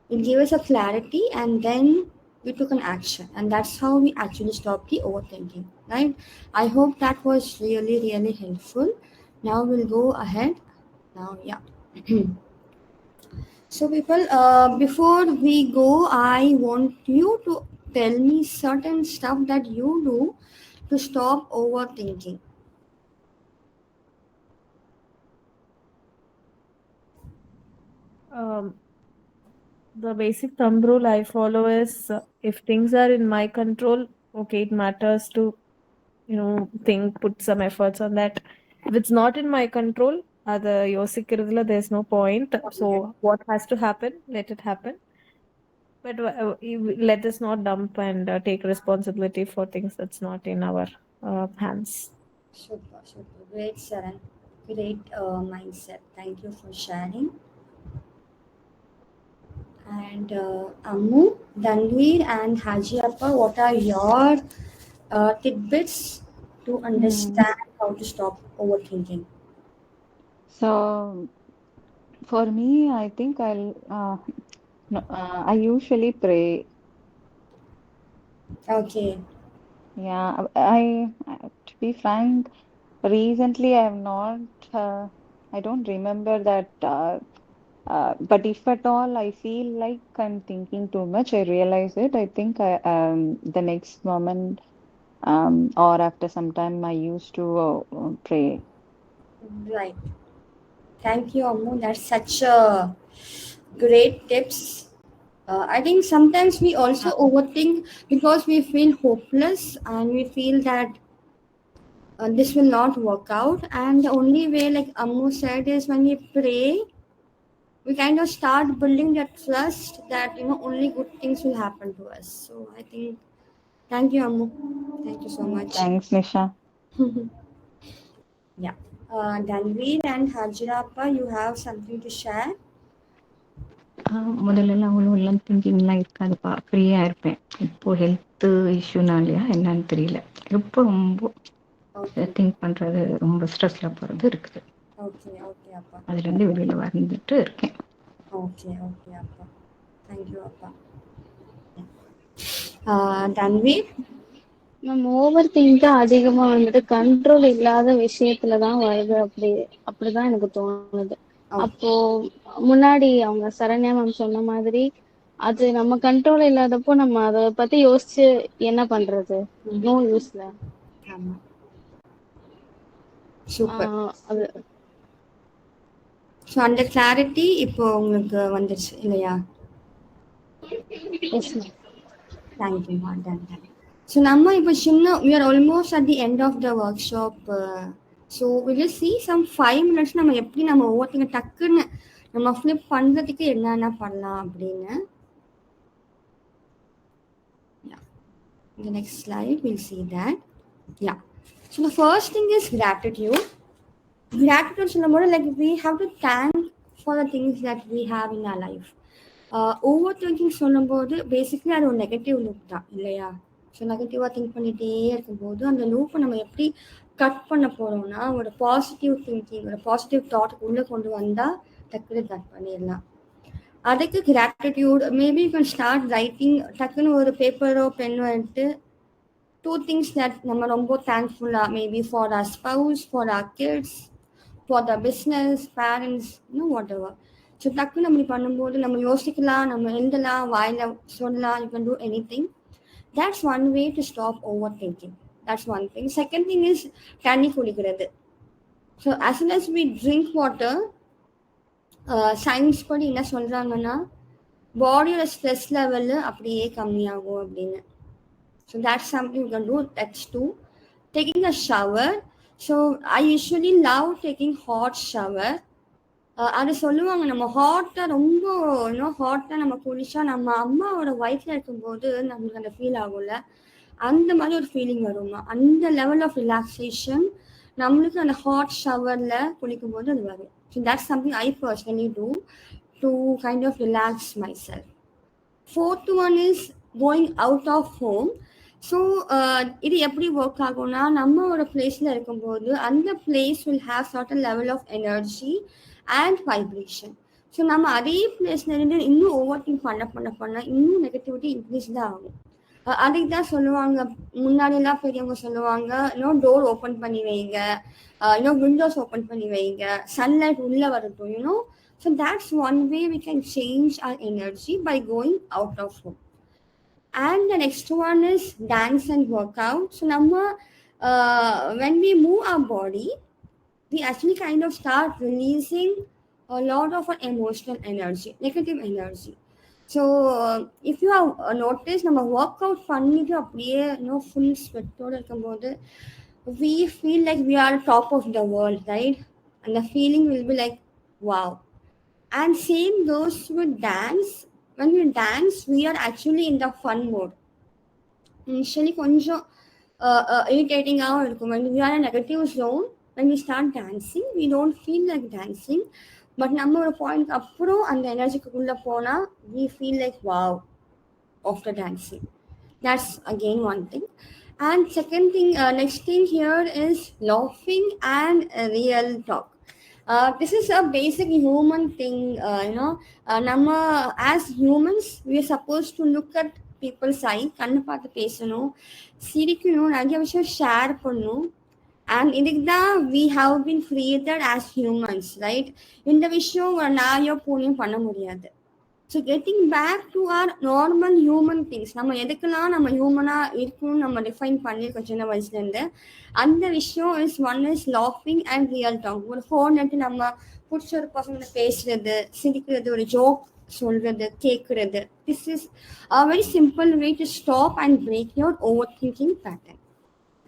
It gave us a clarity, and then we took an action, and that's how we actually stopped the overthinking, right? I hope that was really, really helpful. Now we'll go ahead. Now, yeah. So, people, before we go, I want you to tell me certain stuff that you do to stop overthinking. The basic thumb rule I follow is if things are in my control, okay, it matters to, think, put some efforts on that. If it's not in my control, there's no point. So what has to happen, let it happen. But let us not dump and take responsibility for things that's not in our hands. Super, super. Great, Saran. Great mindset. Thank you for sharing. And Ammu, Danveer, and Haji Appa, what are your tidbits to understand how to stop overthinking? So for me, I think I usually pray. Okay. Yeah, to be frank, recently I have not, I don't remember that, but if at all I feel like I'm thinking too much, I realize it. I think the next moment, or after some time, I used to pray. Right. Thank you, Ammu. That's such a great tips. I think sometimes we also overthink because we feel hopeless and we feel that this will not work out. And the only way, like Ammu said, is when we pray, we kind of start building that trust that only good things will happen to us. So I think, thank you, Ammu. Thank you so much. Thanks, Nisha. Yeah. Danveer and Hajirappa, you have something to share? முதல்லலாம் அவ்வளோலாம் திங்கிங்லாம் இருக்காதுப்பா, ஃப்ரீயா இருப்பேன். இப்போ health இஷ்யூனாலயா என்னன்னு தெரியல, இப்போ ரொம்ப think பண்றது, ரொம்ப ஸ்ட்ரெஸ்ல போறது இருக்குது. ஓகே ஓகே அப்பா. அதுல இருந்து வெளியில வந்துட்டு இருக்கேன். ஓகே ஓகே அப்பா. தேங்க் யூ அப்பா. தன்வீர்? மேம் ஓவர் திங்க் அதிகமா வந்துட்டு கண்ட்ரோல் இல்லாத விஷயத்துலதான் வருது, அப்படிதான் எனக்கு தோணுது. அப்போ முன்னாடி அவங்க சரண்யா மேம் சொன்ன மாதிரி அது நம்ம கண்ட்ரோல் இல்லாதப்போ நம்ம அதை பத்தி யோசிச்சு என்ன பண்றது? நோ யூஸ்ல. அது ஸோ அந்த கிளாரிட்டி இப்போ உங்களுக்கு வந்துருச்சு இல்லையா? தேங்க்யூமா. டன். ஸோ நம்ம இப்போ we are almost at the end of the workshop. So we'll just see some 5 minutes நம்ம எப்படி நம்ம ஒவ்வொருத்தங்க டக்குன்னு நம்ம ஃபிளிப் பண்ணுறதுக்கு என்னென்ன பண்ணலாம் அப்படின்னு. In the next slide we'll see that. Yeah. So the first thing is gratitude. Gratitude சொல்லும்போது like we have to thank for the things that we have in our life. Over thinking சொல்லும்போது basically அது ஒரு negative loop தான் இல்லையா? So நெகட்டிவாக think பண்ணிகிட்டே இருக்கும்போது அந்த லூப்பை நம்ம எப்படி கட் பண்ண போகிறோம்னா ஒரு பாசிட்டிவ் திங்கிங், ஒரு பாசிட்டிவ் தாட்டுக்கு உள்ளே கொண்டு வந்தால் டக்குனு கட் பண்ணிடலாம். அதுக்கு gratitude, maybe you can start writing. டக்குன்னு ஒரு பேப்பரோ பென்னோ எடுத்து 2 things that நம்ம ரொம்ப தேங்க்ஃபுல்லாக, maybe for our spouse, for our kids, for the business, parents, whatever. So டக்குன்னு நம்ம பண்ணும்போது நம்ம யோசிக்கலாம், நம்ம எழுதலாம், வாயில சொல்லலாம், you can do any thing. That's one way to stop overthinking. That's one thing. Second thing is தண்ணி குடிக்கிறது. So as soon as we drink water, science படி என்ன சொல்றாங்கன்னா பாடியோட ஸ்ட்ரெஸ் லெவல் அப்படியே கம்மியாகும் அப்படின்னு. So that's something you can do. That's 2. Taking a shower. So I usually love taking hot shower. அது சொல்லுவாங்க நம்ம ஹாட்டாக ரொம்ப ஹாட்டாக நம்ம குளிச்சா நம்ம அம்மாவோட வயிற்றில் இருக்கும்போது நம்மளுக்கு அந்த ஃபீல் ஆகும்ல, அந்த மாதிரி ஒரு ஃபீலிங் வருமா, அந்த லெவல் ஆஃப் ரிலாக்ஸேஷன் நம்மளுக்கு அந்த ஹாட் ஷவரில் குளிக்கும் போது அது வரும். So that's something I personally do to kind of relax myself. 4th one is going out of home. So இது எப்படி ஒர்க் ஆகும்னா நம்ம ஒரு பிளேஸில் இருக்கும்போது அந்த place will have certain level of energy and vibration. So நம்ம அதே பிளேஸ்ல இருந்து இன்னும் ஓவர் திங்க் பண்ண இன்னும் நெகட்டிவிட்டி இன்க்ரீஸ் தான் ஆகும். அதுக்கு தான் சொல்லுவாங்க, முன்னாடியெல்லாம் பெரியவங்க சொல்லுவாங்க, இன்னும் டோர் ஓப்பன் பண்ணி வைங்க, இன்னும் விண்டோஸ் ஓப்பன் பண்ணி வைங்க, சன்லைட் உள்ளே வரட்டும், you know. So that's one way we can change our energy by going out of home. And the next one is dance and workout. So nama when we move our body, we actually kind of start releasing a lot of our emotional energy, negative energy. So if you have noticed, nama workout பண்ணிட்டு அப்படியே full sweat-ஓட இருக்கும்போது we feel like we are top of the world, right? And the feeling will be like wow. And same goes with dance. When we dance, we are actually in the fun mode. Initially கொஞ்சம் irritating-ஆக இருக்கும். When we are in a negative zone, when we start dancing, we don't feel like dancing. But நம்ம ஒரு point அப்புறம் அந்த எனர்ஜிக்குள்ளே போனால் we feel like wow after dancing. That's again one thing. And second thing, next thing here is laughing and real talk. This is a basic human thing, nama as humans we are supposed to look at people's eye, கண்ணு பார்த்து பேசணும், சிரிக்கணும், நிறைய விஷயம் share பண்ணணும். And இதுக்கு தான் we have been created as humans, right? இந்த விஷயம் ஒரு நாயோ பூனையும் பண்ண முடியாது. So getting back to our normal human things, நம்ம எதுக்கெல்லாம் நம்ம ஹியூமனாக இருக்கணும்னு நம்ம டிஃபைன் பண்ணியிருக்கோம் சின்ன வயசுலேருந்து, அந்த விஷயம் இஸ் ஒன் இஸ் லாஃபிங் அண்ட் ரியல் டாக். ஒரு ஃபோன் எடுத்து நம்ம பிடிச்ச ஒரு பசங்களை பேசுறது, சிரிக்கிறது, ஒரு ஜோக் சொல்றது, கேட்கறது. This is a very simple way to stop and break your overthinking pattern.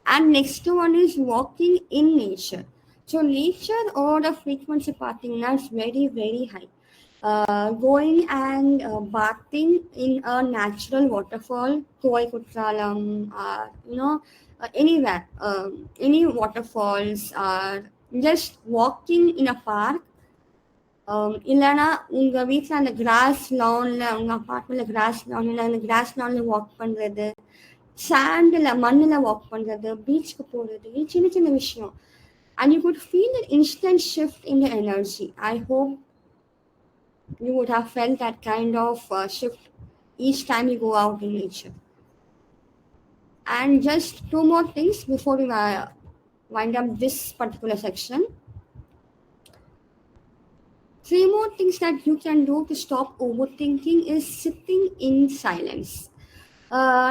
And next one is walking in nature. So நேச்சரோட ஃப்ரீக்வன்சி பார்த்தீங்கன்னா it's very very high. Going and bathing in a natural waterfall, Koi Kutralam, anywhere, any waterfalls, or just walking in a park. இல்லைனா உங்கள் வீட்டில் அந்த cross லானில், உங்கள் அப்பார்ட்மெண்ட்டில் cross லானில், அந்த cross லானில் walk பண்ணுறது, சாண்டில் மண்ணில் வாக் பண்ணுறது, பீச்சுக்கு போகிறது, சின்ன சின்ன விஷயம். And you could feel an instant shift in the energy. I hope you would have felt that kind of shift each time you go out in nature. And just 2 more things before we wind up this particular section. 3 more things that you can do to stop overthinking is sitting in silence.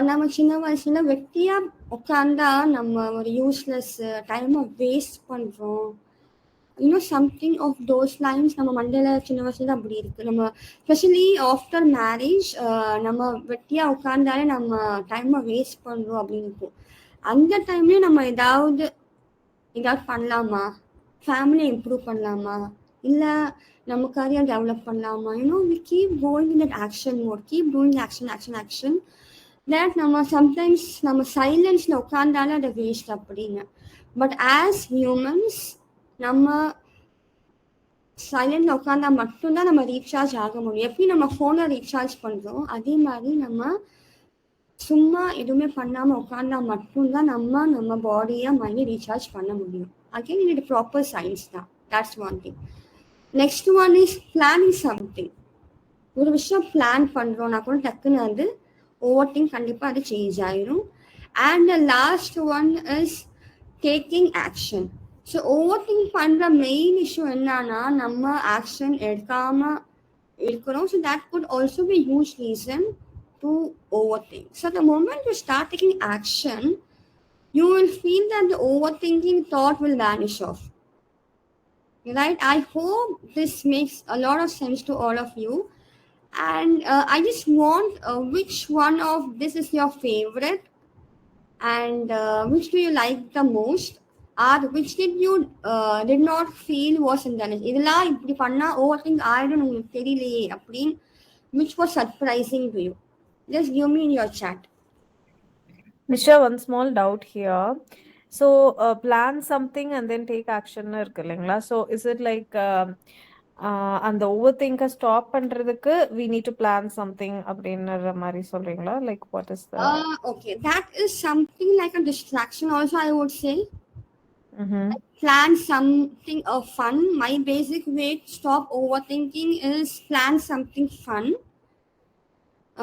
நம்ம சின்ன வயசுல வெட்டியா உட்காந்தா நம்ம ஒரு useless டைமை waste பண்ணுறோம். Something of those lines நம்ம மண்டல சின்ன வயசுல அப்படி இருக்கு. நம்ம ஸ்பெஷலி ஆஃப்டர் மேரேஜ் நம்ம வெட்டியா உட்கார்ந்தாலே நம்ம டைமை வேஸ்ட் பண்றோம் அப்படின்னு இருக்கும். அந்த டைம்லயே நம்ம ஏதாவது பண்ணலாமா, ஃபேமிலியை இம்ப்ரூவ் பண்ணலாமா, இல்லை நம்ம கரியர் டெவலப் பண்ணலாமா, we keep going in that action mode, keep doing action that நம்ம சம்டைம்ஸ் நம்ம சைலன்ஸ்ல உட்கார்ந்தாலே அதை வேஸ்ட் அப்படின்னு. பட் ஆஸ் ஹியூமன்ஸ் நம்ம சைலண்ட்ல உட்காந்தா மட்டும்தான் நம்ம ரீசார்ஜ் ஆக முடியும். எப்படி நம்ம ஃபோனை ரீசார்ஜ் பண்றோம், அதே மாதிரி நம்ம சும்மா எதுவுமே பண்ணாம உட்காந்தா மட்டும்தான் நம்ம பாடியை மைண்டை ரீசார்ஜ் பண்ண முடியும். அகைன் இது ப்ராப்பர் சயின்ஸ் தான். That's one thing. Next one is planning something. ஒரு விஷயம் பிளான் பண்றோம்னா கூட டக்குன்னு வந்து ஓவர் திங்க் கண்டிப்பா அது சேஞ்ச் ஆயிரும். And the last one is taking action. So over think பண்ற மெயின் இஷ்யூ என்னன்னா நம்ம ஆக்ஷன் எடுக்காம இருக்கிறோம். So that could also be huge reason to overthink. So the moment you start taking action, you will feel that the overthinking thought will vanish off. Right? I hope this makes a lot of sense to all of you. And I just want which one of this is your favorite, and which do you like the most, or which did not feel was in the list. இதெல்லாம் இப்படி பண்ணா overthink ஆயிடும் உங்களுக்கு தெரியலையே அப்படின்னு, which was surprising to you. Just give me in your chat. Nisha, one small doubt here. So, plan something and then take action இருக்கு இல்லைங்களா? So, is it like அந்த overthinker stop பண்றதுக்கு we need to plan something அப்படின்ற மாதிரி சொல்றீங்களா? Like what is the... Okay, that is something like a distraction also, I would say. Mm-hmm. Plan something fun. My basic way to stop overthinking is plan something fun.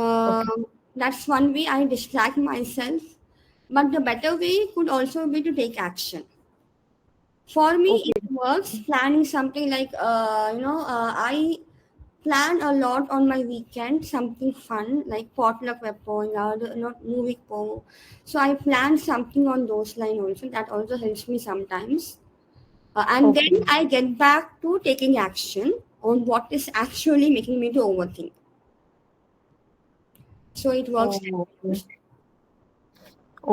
Okay. That's one way I distract myself. But the better way could also be to take action. For me, Okay. it works planning something like, I plan a lot on my weekend, something fun like potluck weapon or not movie po. So I plan something on those lines also. That also helps me sometimes. And Okay. then I get back to taking action on what is actually making me to overthink. So it works. Oh, okay.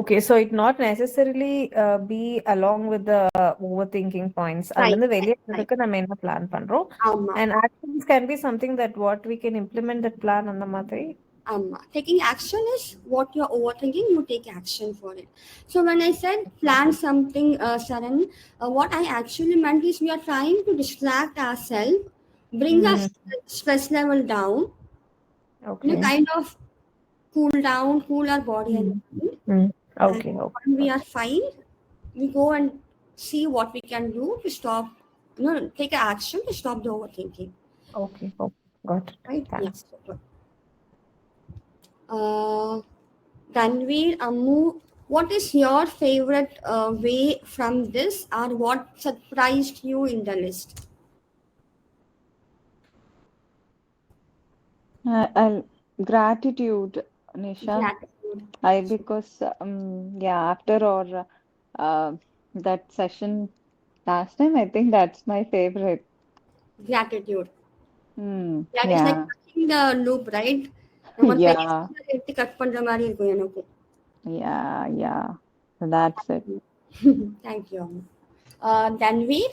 Okay, so it not necessarily be along with the overthinking points. Right. அதுல இருந்து வெளியே வரதுக்கு நம்ம என்ன plan பண்றோம், Amma. and actions can be something that what we can implement that plan அந்த மாதிரி. Taking action is what you're overthinking, you take action for it. So when I said plan something, Saran, what I actually meant is we are trying to distract ourselves, bring our stress level down, Okay. kind of cool our body and mind. Okay. And when we are fine, we go and see what we can do to stop, take action to stop the overthinking. Okay. Got it. Right? Thanks. Yeah. Tanveer, Ammu, what is your favorite way from this, or what surprised you in the list? Gratitude, Nisha. Gratitude. Because after or that session last time, I think that's my favorite. Gratitude. Yeah. It's like touching the loop, right? Yeah. Cut பண்ற மாதிரி இருக்கும் எனக்கு. Yeah. So that's it. Thank you. Tanveer?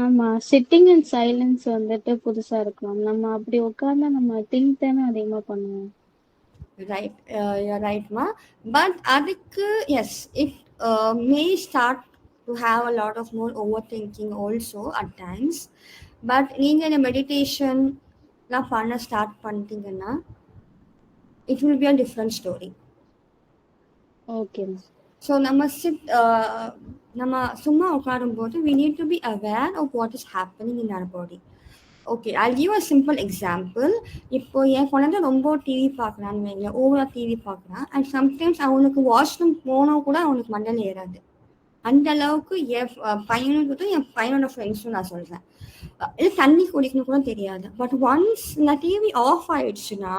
ஆமா, sitting in silence வந்துட்டு புதுசா இருக்கும். நம்ம அப்படி உட்கார்ந்தா நம்ம திங்க் தானே அதிகமா பண்ணுவோம். Right, you're right, ma. But adikku, yes, it may start to have a lot of more overthinking also at times. But நீங்க இந்த மெடிடேஷன் நான் பண்ண ஸ்டார்ட் பண்ணிட்டீங்கன்னா it will be a different story. Okay. So நம்ம சும்மா உட்காரும்போது we need to be aware of what is happening in our body. Okay, I'll give a simple example. இப்போ என் குழந்தை ரொம்ப டிவி பார்க்குறான்னு வைங்களேன், ஓவரா டிவி பார்க்குறான். அண்ட் சம்டைம்ஸ் அவனுக்கு வாஷ்ரூம் போனால் கூட அவனுக்கு மண்டல ஏறாது. அந்த அளவுக்கு என் பையனுக்கு என் பையனோட ஃப்ரெண்ட்ஸும் நான் சொல்கிறேன், இல்லை தண்ணி குடிக்கணும் கூட தெரியாது. பட் ஒன்ஸ் இந்த டிவி ஆஃப் ஆயிடுச்சுன்னா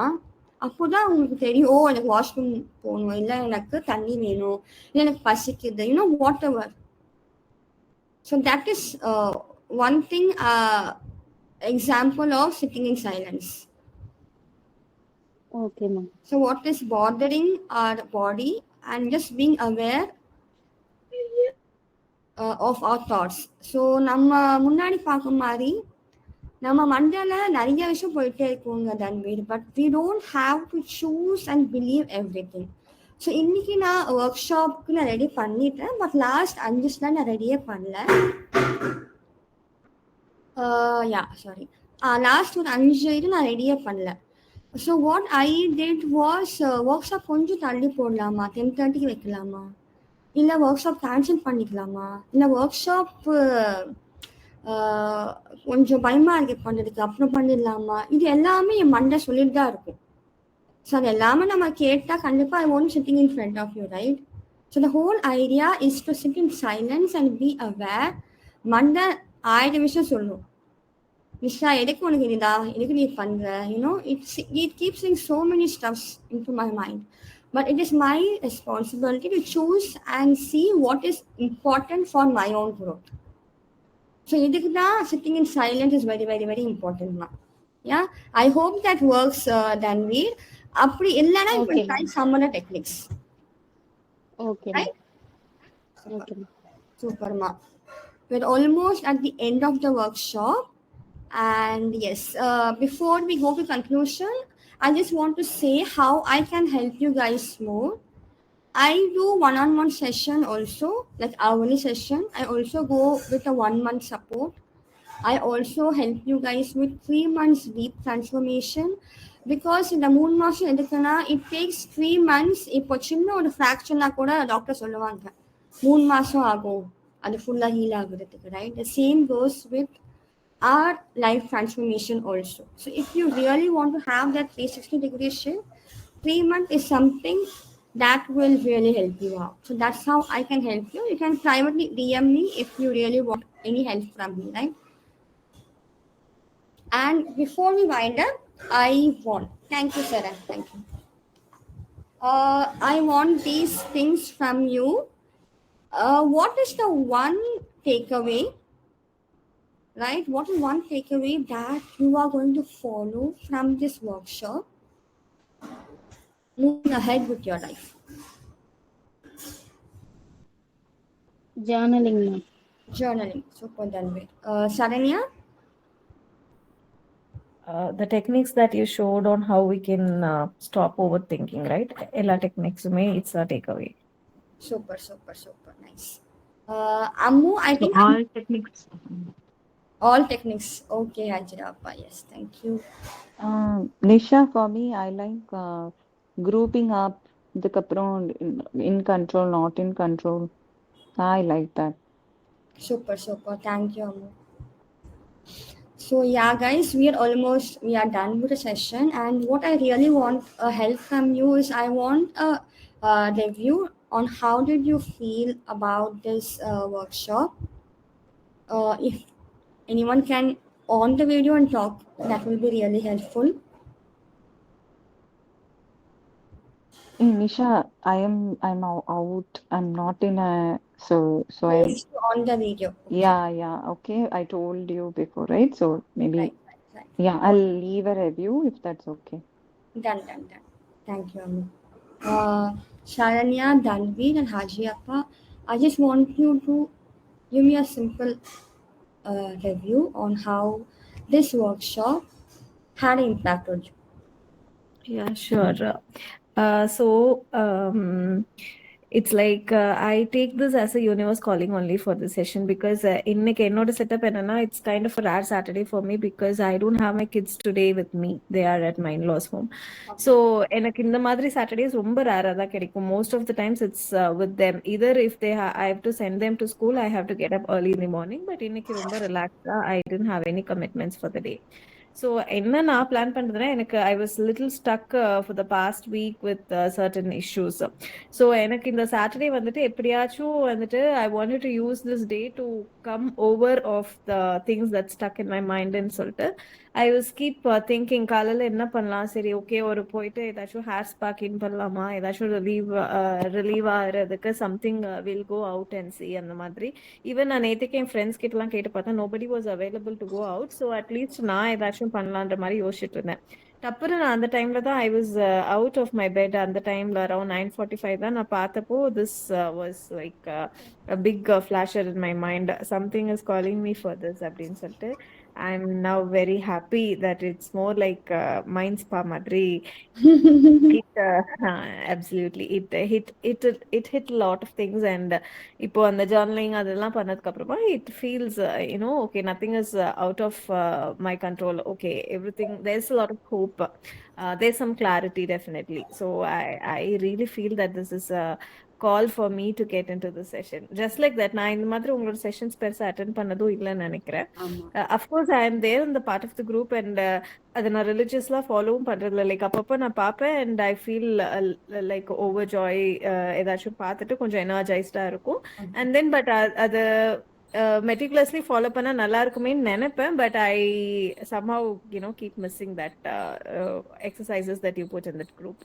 அப்போதான் அவங்களுக்கு தெரியும், ஓ எனக்கு வாஷ்ரூம் போகணும், இல்லை எனக்கு தண்ணி வேணும், இல்லை எனக்கு பசிக்குது, what ever. So that is one thing example of sitting in silence. Okay, ma'am. So what is bothering our body and just being aware of our thoughts. So நம்ம முன்னாடி பார்க்கும் மாதிரி நம்ம மண்டல நிறைய விஷயம் போயிட்டே இருக்குங்க Tanveer. But we don't have to choose and believe everything. So இன்னைக்கு நான் ஒர்க் ஷாப்புக்கு நான் ரெடி பண்ணிட்டேன். பட் லாஸ்ட் 5 ஸ்லைட் நான் ரெடியே பண்ணல. Yeah, sorry. Last ஒரு 5 இது நான் ரெடியே பண்ணல. So what I did was work shop கொஞ்சம் தள்ளி போடலாமா, 10:30க்கு வைக்கலாமா, இல்லை ஒர்க் ஷாப் கேன்சல் பண்ணிக்கலாமா, இல்லை ஒர்க் ஷாப் கொஞ்சம் பயமா இருக்கு பண்ணுறதுக்கு, அப்புறம் பண்ணிடலாமா, இது எல்லாமே என் மண்டை சொல்லிட்டு தான் இருக்கும். ஸோ அது எல்லாமே நம்ம கேட்டால் கண்டிப்பாக I won't sitting in front of you, right? So the whole idea is to sit in silence and be aware. மண்டை 1000 விஷயம் சொல்லும். நிஷா எதுக்கு உனக்கு இதுதா, எதுக்கு நீ பண்ற, you know it keeps saying so many stuffs into my mind, but it is my responsibility to choose and see what is important for my own growth. So இதுக்கு தான் sitting in silence is very very very important ma. Yeah, I hope that works, Danveer. அப்படி இல்லைன்னா you can try some other techniques. Okay, right? Okay. Super ma. We're almost at the end of the workshop. And yes, before we go to conclusion, I just want to say how I can help you guys more. I do one-on-one session also, like hourly session. I also go with a 1-month support. I also help you guys with 3 months deep transformation, because in the moon மாசம் எடுக்கனா it takes 3 months. இப்போ சின்ன ஒரு ஃப்ராக்சர்னா கூட doctor சொல்லுவாங்க 3 மாசம் ஆகும் அது ஃபுல்லா ஹீல் ஆகுறதுக்கு, right? The same goes with our life transformation also. So if you really want to have that 360-degree shift, 3 months is something that will really help you out. So that's how I can help you. You can privately DM me if you really want any help from me, right? And before we wind up, thank you Sarah, thank you. I want these things from you. What is the one takeaway, right? What is one takeaway that you are going to follow from this workshop moving ahead with your life? Journaling, ma'am. Journaling. Super, Danveer. Saranya? The techniques that you showed on how we can stop overthinking, right? Ella techniques may it's a takeaway. Super, nice. Ammu, I think all techniques. All techniques. Okay, Hajirappa. Yes, thank you. Nisha, for me, I like grouping up the kapron in control, not in control. I like that. Super. Thank you, Ammu. So yeah, guys, we are done with the session. And what I really want help from you is I want a review on how did you feel about this workshop. If anyone can on the video and talk, that will be really helpful. Nisha, I'm out. I'm not in a so I'm on the video. Okay. Yeah. Okay, I told you before, right? So maybe Right. Yeah, I'll leave a review if that's okay. Done. Thank you, Ammu. Sharanya, Danveer, and Hajirappa, I just want you to give me a simple review on how this workshop had an impact on you. Yeah, sure. It's like I take this as a universe calling only for this session, because இன்னைக்கு என்னோட setup என்னன்னா it's kind of a rare Saturday for me because I don't have my kids today with me. They are at my in-laws home. So எனக்கு இந்த மாதிரி Saturdays ரொம்ப rare தான் கிடைக்கும். Most of the times it's with them. Either if I have to send them to school, I have to get up early in the morning. But இன்னைக்கு ரொம்ப relaxed. I didn't have any commitments for the day. So என்ன நான் plan பண்றதுன்னா எனக்கு I was little stuck for the past week with certain issues. So எனக்கு இந்த Saturday வந்துட்டு எப்படியாச்சும் வந்துட்டு I wanted to use this day to come over of the things that stuck in my mind and சொல்லிட்டு I was keep thinking காலையில என்ன பண்ணலாம், சரி ஓகே ஒரு போயிட்டு ஏதாச்சும் ஹேர் ஸ்பா கின் பண்ணலாமா, ஏதாச்சும் ரிலீவ் ஆகிறதுக்கு something will go out and see அந்த மாதிரி. ஈவன் நான் நேற்றுக்கு என் ஃப்ரெண்ட்ஸ் கிட்டலாம் கேட்டு பார்த்தேன், nobody was available to go out. So at least நான் ஏதாச்சும் பண்ணலான்ற மாதிரி யோசிச்சுட்டு இருந்தேன். டப்புன்னு நான் அந்த டைம்ல தான் I was out of my bed. அந்த டைம்ல அரௌண்ட் 9:45 தான் நான் பார்த்தப்போ this was like a big flasher in my mind, something is calling me for this அப்படின்னு சொல்லிட்டு I'm now very happy that it's more like mind spa madri. Absolutely it hit a lot of things, and இப்போ அந்த journaling அதெல்லாம் பண்ணதுக்கு அப்புறமா it feels okay, nothing is out of my control. Okay, everything, there's a lot of hope, there's some clarity definitely. So I really feel that this is a call for me to get into the session. Just like that, நான் இந்த மாதிரி உங்களோட sessions பெருசா attend பண்ணதும் இல்லைன்னு நினைக்கிறேன். Of course I am there in the part of the group, and அதை நான் ரிலிஜியஸ்லாம் ஃபாலோவும் பண்றதில்ல. லைக் அப்பப்போ நான் பார்ப்பேன் and I feel like over joy, ஏதாச்சும் பார்த்துட்டு கொஞ்சம் எனர்ஜைஸ்டா இருக்கும். அண்ட் தென் பட் அது மெட்டிகுலஸ்லி ஃபாலோ பண்ணா நல்லா இருக்குமேன்னு நினைப்பேன். But I somehow keep missing that exercises that you put in that group.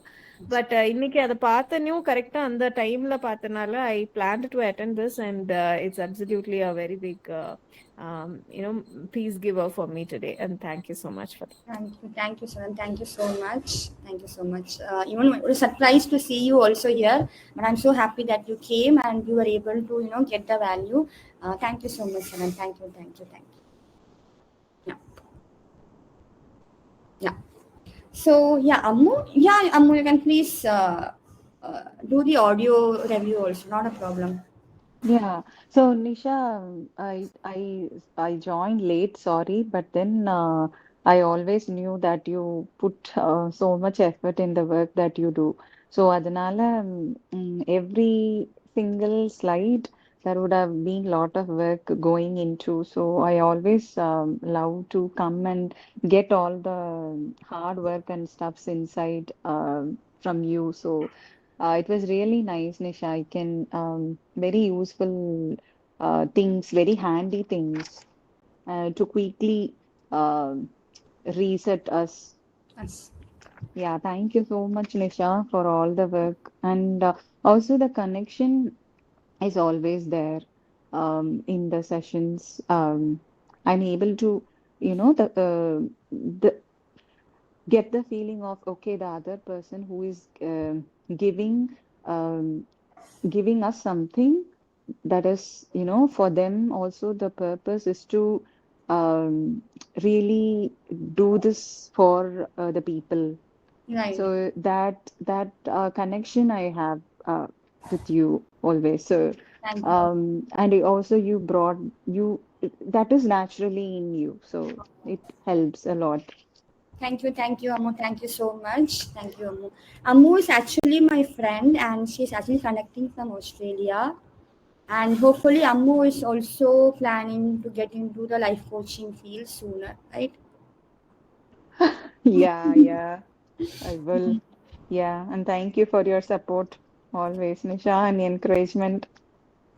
But இன்னைக்கு அதை பார்த்தனையும் கரெக்டா அந்த டைம்ல பார்த்தனால I planned to attend this, and it's absolutely a very big peace giver for me today, and thank you so much for that. Thank you, Saran. Thank you so much. Even it was a surprise to see you also here, but I'm so happy that you came and you were able to get the value. Thank you so much, Saran. Thank you. Yeah. So Ammu, you can please do the audio review also, not a problem. Yeah. So Nisha, I joined late, sorry, but then I always knew that you put so much effort in the work that you do. So adanala every single slide there would have been lot of work going into. So I always love to come and get all the hard work and stuffs inside from you. So it was really nice, Nisha. I can very useful things, very handy things to quickly reset us. Yes. Yeah, thank you so much, Nisha, for all the work. And also the connection is always there in the sessions. I'm able to, the get the feeling of, okay, the other person who is giving us something that is, for them also the purpose is to really do this for the people. Right. So that connection I have with you always. So Thank you. and also you brought that is naturally in you, so it helps a lot. Thank you, Ammu. Thank you so much. Thank you, Ammu. Ammu is actually my friend, and she's actually connecting from Australia. And hopefully, Ammu is also planning to get into the life coaching field sooner, right? Yeah, I will. Yeah, and thank you for your support always, Nisha, and encouragement.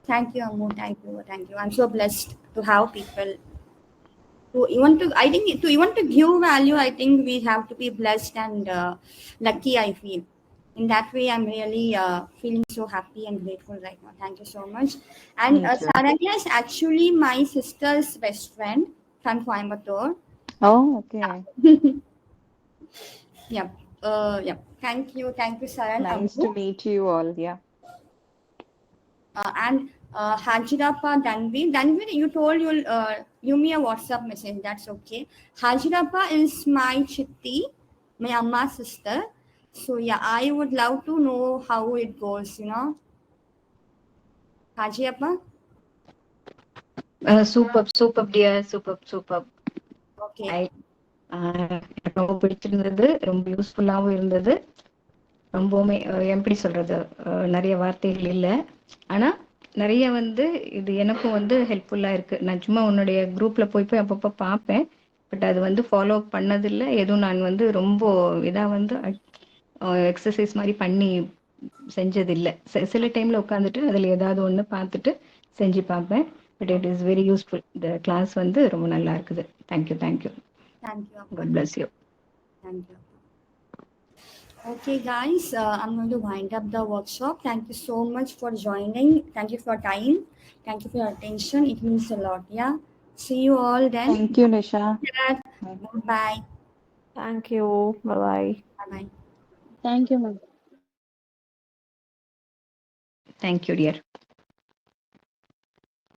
Thank you, Ammu. Thank you. I'm so blessed to have people to even to give value. I think we have to be blessed and lucky, I feel. In that way, I'm really feeling so happy and grateful right now. Thank you so much. And Me too. Saranya is actually my sister's best friend from Coimbatore. Oh, okay. Yep. Yep. Thank you, Saran. Nice Ammu. to meet you all. Yeah. And Hajirappa Danvir, you told you'll give me a WhatsApp message. That's okay. Hajirappa is my chitti, my Amma's sister. So yeah, I would love to know how it goes, Hajirappa? Super dear, super. Okay. எனக்கு ரொம்ப பிடிச்சிருந்தது, ரொம்ப யூஸ்ஃபுல்லாகவும் இருந்தது. ரொம்பவுமே எப்படி சொல்றது, நிறைய வார்த்தைகள் இல்லை, ஆனா நிறைய இது எனக்கும் ஹெல்ப்ஃபுல்லா இருக்கு. நான் சும்மா உன்னுடைய குரூப்ல போய் அப்பப்போ பார்ப்பேன், பட் அது ஃபாலோ பண்ணதில்லை. எதுவும் நான் ரொம்ப இதா எக்ஸசைஸ் மாதிரி பண்ணி செஞ்சதில்லை. சில டைம்ல உட்காந்துட்டு அதுல ஏதாவது ஒண்ணு பார்த்துட்டு செஞ்சு பார்ப்பேன். But it is very useful. இந்த கிளாஸ் ரொம்ப நல்லா இருக்குது. Thank you. Thank you. God bless you. Thank you. Okay, guys, I'm going to wind up the workshop. Thank you so much for joining. Thank you for your time. Thank you for your attention. It means a lot. Yeah. See you all then. Thank you, Nisha. Bye. Thank you. Bye. Bye. Thank you, ma'am. Thank you, dear.